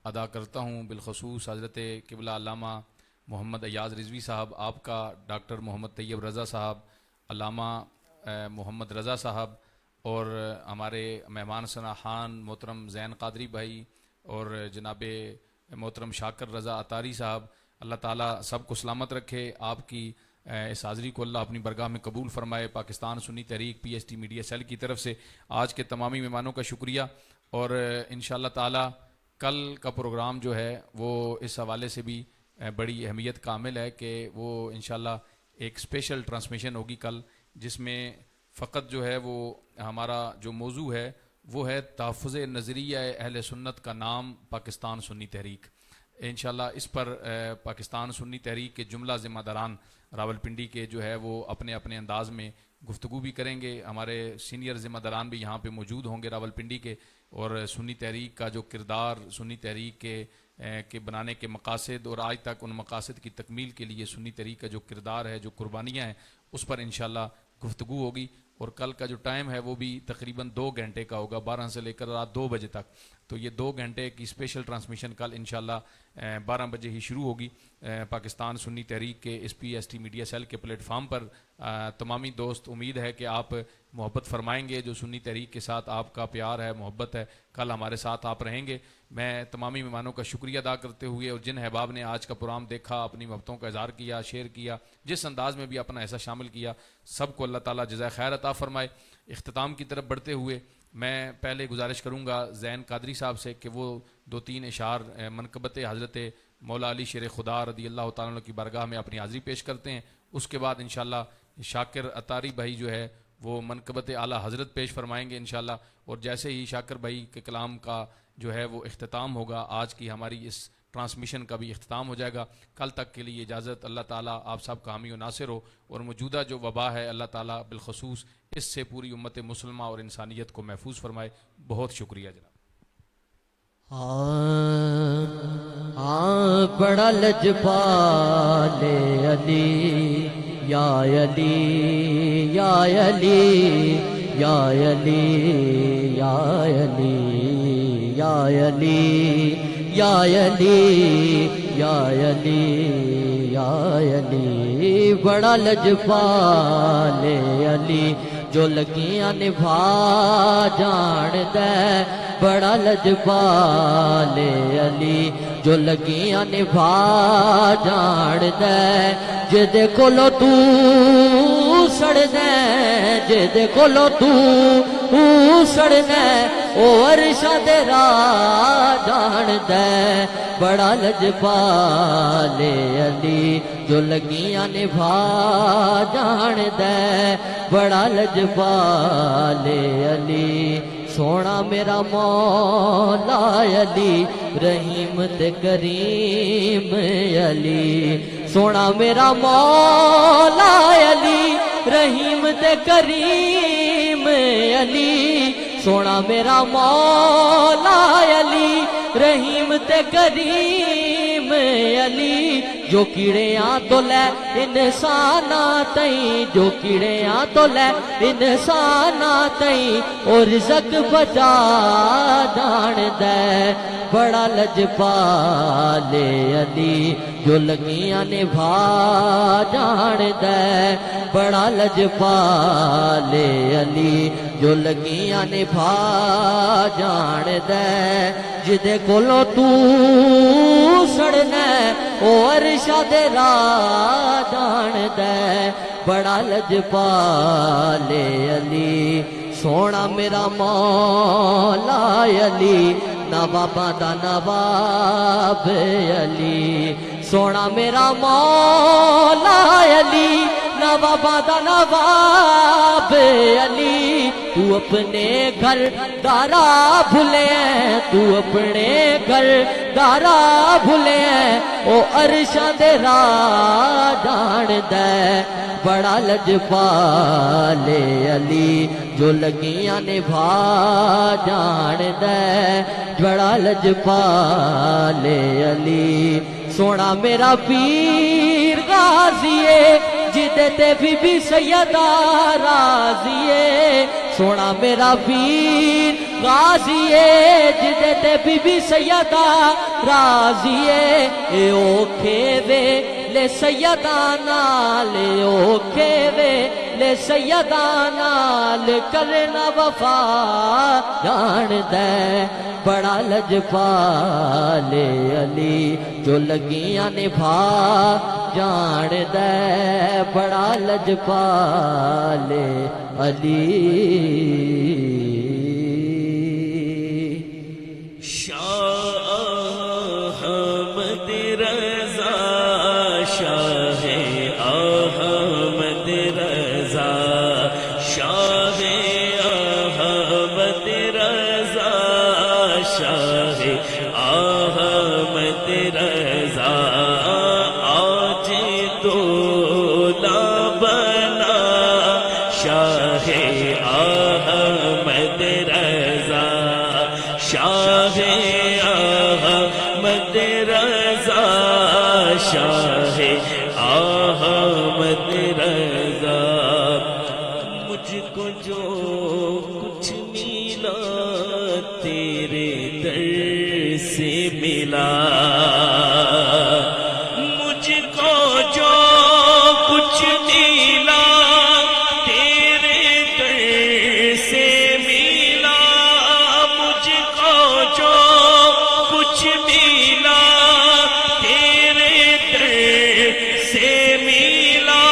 ادا کرتا ہوں, بالخصوص حضرت قبلہ علامہ محمد ایاز رضوی صاحب, آپ کا ڈاکٹر محمد طیب رضا صاحب, علامہ محمد رضا صاحب, اور ہمارے مہمان سناخان محترم زین قادری بھائی اور جناب محترم شاکر رضا عطاری صاحب. اللہ تعالیٰ سب کو سلامت رکھے, آپ کی اس حاضری کو اللہ اپنی برگاہ میں قبول فرمائے. Pakistan Sunni Tehreek P S T media cell کی طرف سے آج کے تمامی مہمانوں کا شکریہ, اور انشاءاللہ تعالیٰ کل کا پروگرام جو ہے وہ اس حوالے سے بھی بڑی اہمیت کا عامل ہے کہ وہ انشاءاللہ ایک اسپیشل ٹرانسمیشن ہوگی کل, جس میں فقط جو ہے وہ ہمارا جو موضوع ہے وہ ہے تحفظ نظریہ اہل سنت کا نام پاکستان سنی تحریک. انشاءاللہ اس پر پاکستان سنی تحریک کے جملہ ذمہ داران راولپنڈی کے جو ہے وہ اپنے اپنے انداز میں گفتگو بھی کریں گے. ہمارے سینئر ذمہ داران بھی یہاں پہ موجود ہوں گے راولپنڈی کے, اور سنی تحریک کا جو کردار, سنی تحریک کے بنانے کے مقاصد اور آج تک ان مقاصد کی تکمیل کے لیے سنی تحریک کا جو کردار ہے, جو قربانیاں ہیں, اس پر انشاءاللہ گفتگو ہوگی. اور کل کا جو ٹائم ہے وہ بھی تقریباً 2 گھنٹے کا ہوگا, 12 سے لے کر رات 2 بجے تک. تو یہ 2 گھنٹے کی اسپیشل ٹرانسمیشن کل انشاءاللہ 12 بجے ہی شروع ہوگی پاکستان سنی تحریک کے اس P S T media cell کے پلیٹ فارم پر. تمامی دوست امید ہے کہ آپ محبت فرمائیں گے, جو سنی تحریک کے ساتھ آپ کا پیار ہے, محبت ہے, کل ہمارے ساتھ آپ رہیں گے. میں تمامی مہمانوں کا شکریہ ادا کرتے ہوئے, اور جن احباب نے آج کا پروگرام دیکھا, اپنی محبتوں کا اظہار کیا, شیئر کیا, جس انداز میں بھی اپنا ایسا شامل کیا, سب کو اللہ تعالیٰ جزائے خیر عطا فرمائے. اختتام کی طرف بڑھتے ہوئے میں پہلے گزارش کروں گا زین قادری صاحب سے کہ وہ 2-3 اشعار منقبت حضرت مولا علی شیر خدا رضی اللہ تعالیٰ عنہ کی بارگاہ میں اپنی حاضری پیش کرتے ہیں. اس کے بعد انشاءاللہ شاکر عطاری بھائی جو ہے وہ منقبت اعلیٰ حضرت پیش فرمائیں گے انشاءاللہ. اور جیسے ہی شاکر بھائی کے کلام کا جو ہے وہ اختتام ہوگا, آج کی ہماری اس ٹرانسمیشن کا بھی اختتام ہو جائے گا. کل تک کے لیے اجازت. اللہ تعالیٰ آپ سب کا حامی و ناصر ہو, اور موجودہ جو وبا ہے اللہ تعالیٰ بالخصوص اس سے پوری امت مسلمہ اور انسانیت کو محفوظ فرمائے. بہت شکریہ جناب. بڑا لجپال علی یا علی یا علی یا علی یا علی یا علی یا علی یا علی یا علی بڑا لجپال علی جو لگیاں نبھا جاندے بڑا لجپال علی جو لگیاں نبھا جاندے جدے کولو تو سڑدے جدے کولو تو سڑدے او عرشاں دے راہ جاندے بڑا لجپال علی جو لگیاں نبھا جاندے بڑا لجپال علی سونا میرا مولا علی رحیم تے کریم علی سونا میرا مولا علی رحیم تے کریم علی سونا میرا مولا علی رحیم تے کریم علی جو کیڑیاں تو لے انسانا تئیں جو کیڑیاں تو لے انسانا تئیں اور رزق بچا جان دے بڑا لجپال علی جو لگیاں نبھا جان دے بڑا لجپال علی جو لگیاں نبھا جان دے جدے کولو تو سڑنا او عرشاں دے راہ جان دے بڑا لجپال علی سونا میرا مولا علی نواباں دا نواب علی سونا میرا مولا علی نواباں دا نواب علی تو اپنے گھر دارا بھولے ہیں تو اپنے گھر دارا بھولے ہیں او عرشاں دے راہ جان دے بڑا لجپال علی جو لگیاں نبھا جان دے بڑا لجپال علی سونا میرا پیر غازیے جدے تے بی سیدہ راضیے سونا میرا پیر غازیے جدے تے بی سیدہ راضیے اے اوکھے وے لے سیدہ نال اوکھے وے لے سیدہ نال کرنا وفا جان دے بڑا لجپال علی جو لگیاں نبھا جان دے بڑا لجپال علی شاہ احمد رضا شاہ احمد رضا شاہ احمد رضا شاہ احمد رضا آج دولا بنا شاہ احمد رضا شاہ احمد رضا شاہ احمد رضا مجھ کو جو کچھ ملا تیرے در سے ملا مجھ کو جو کچھ ملا تیرے در سے ملا مجھ کو جو کچھ ملا تیرے در سے ملا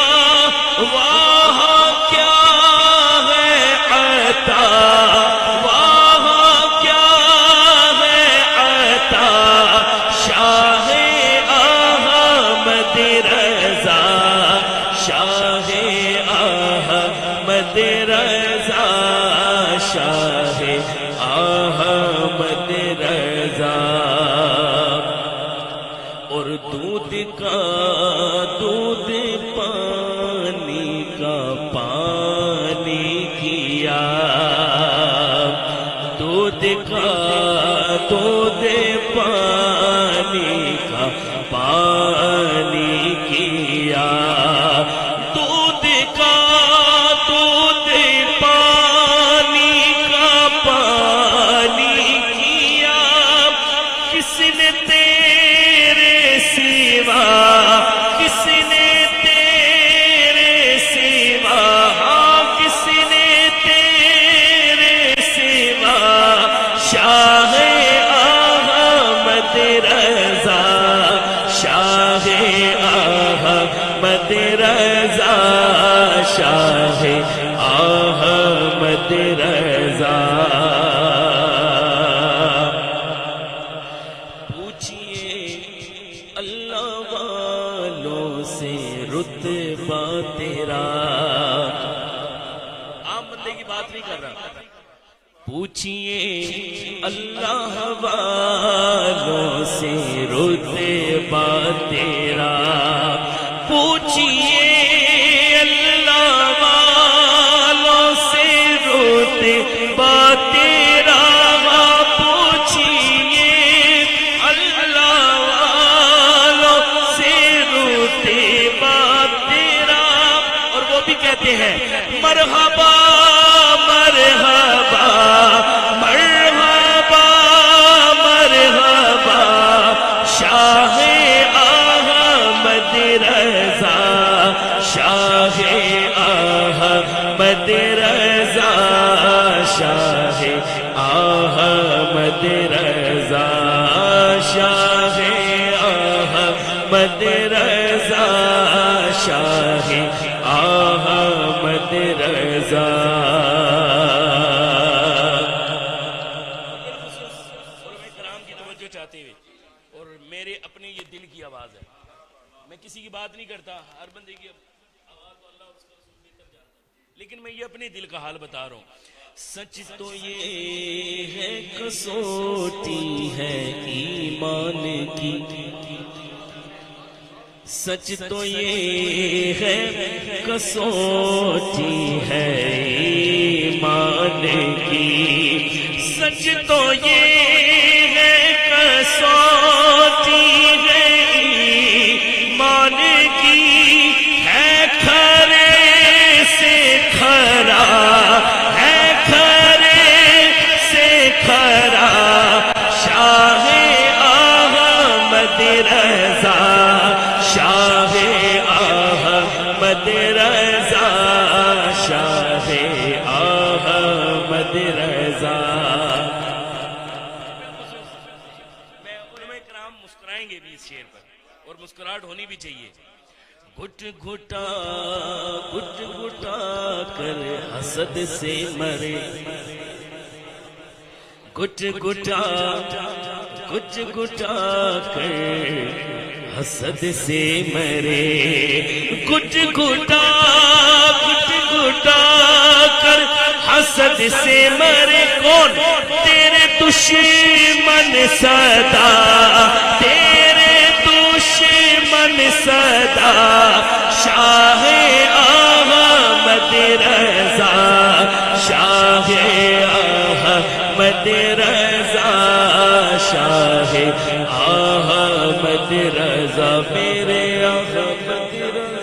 وہاں کیا ہے عطا وہاں کیا ہے عطا شاہ احمد رضا شاہ احمد رضا شاہ احمد رضا اور دودھ کا دودھ پانی کا پانی کیا دودھ کا دودھ پانی کا پانی کیا دودھ احمد رضا اللہ والوں سے رتبہ تیرا عام بندے کی بات نہیں کر رہا پوچھئے اللہ والوں سے رتبہ تیرا پوچھئے اللہ والوں سے رتبہ تیرا کہتے ہیں مرحبا مرحبا مرحبا مرحبا شاہ احمد رضا شاہ احمد رضا شاہ احمد رضا شاہ احمد رضا شاہ احمد رضا کرام کی توجہ چاہتے ہوئے اور میرے اپنے یہ دل کی آواز ہے میں کسی کی بات نہیں کرتا ہر بندے کی آواز تو اللہ اس کا رسول بہتر جانتا ہے لیکن میں یہ اپنے دل کا حال بتا رہا ہوں سچ تو یہ ہے کسوٹی ہے ایمان کی سچ تو یہ ہے کسوٹی ہے ایمان کی سچ تو یہ ہے کسوٹی ہے ایمان کی ہے کھرے سے کھرا ہے کھرے سے کھرا شاہ احمد رضا شاہ احمد رضا شاہ احمد رضا علماء کرام مسکرائیں گے بھی اس شعر پر اور مسکراہٹ ہونی بھی چاہیے گھٹ گھٹا کر حسد سے مرے گھٹ گھٹا کر حسد سے مرے گھٹ گھٹا کر حسد سے مرے کون تیرے دشمن صدا تیرے دشمن صدا شاہ احمد رضا شاہ احمد رضا شاہ احمد رضا میرے احمد رضا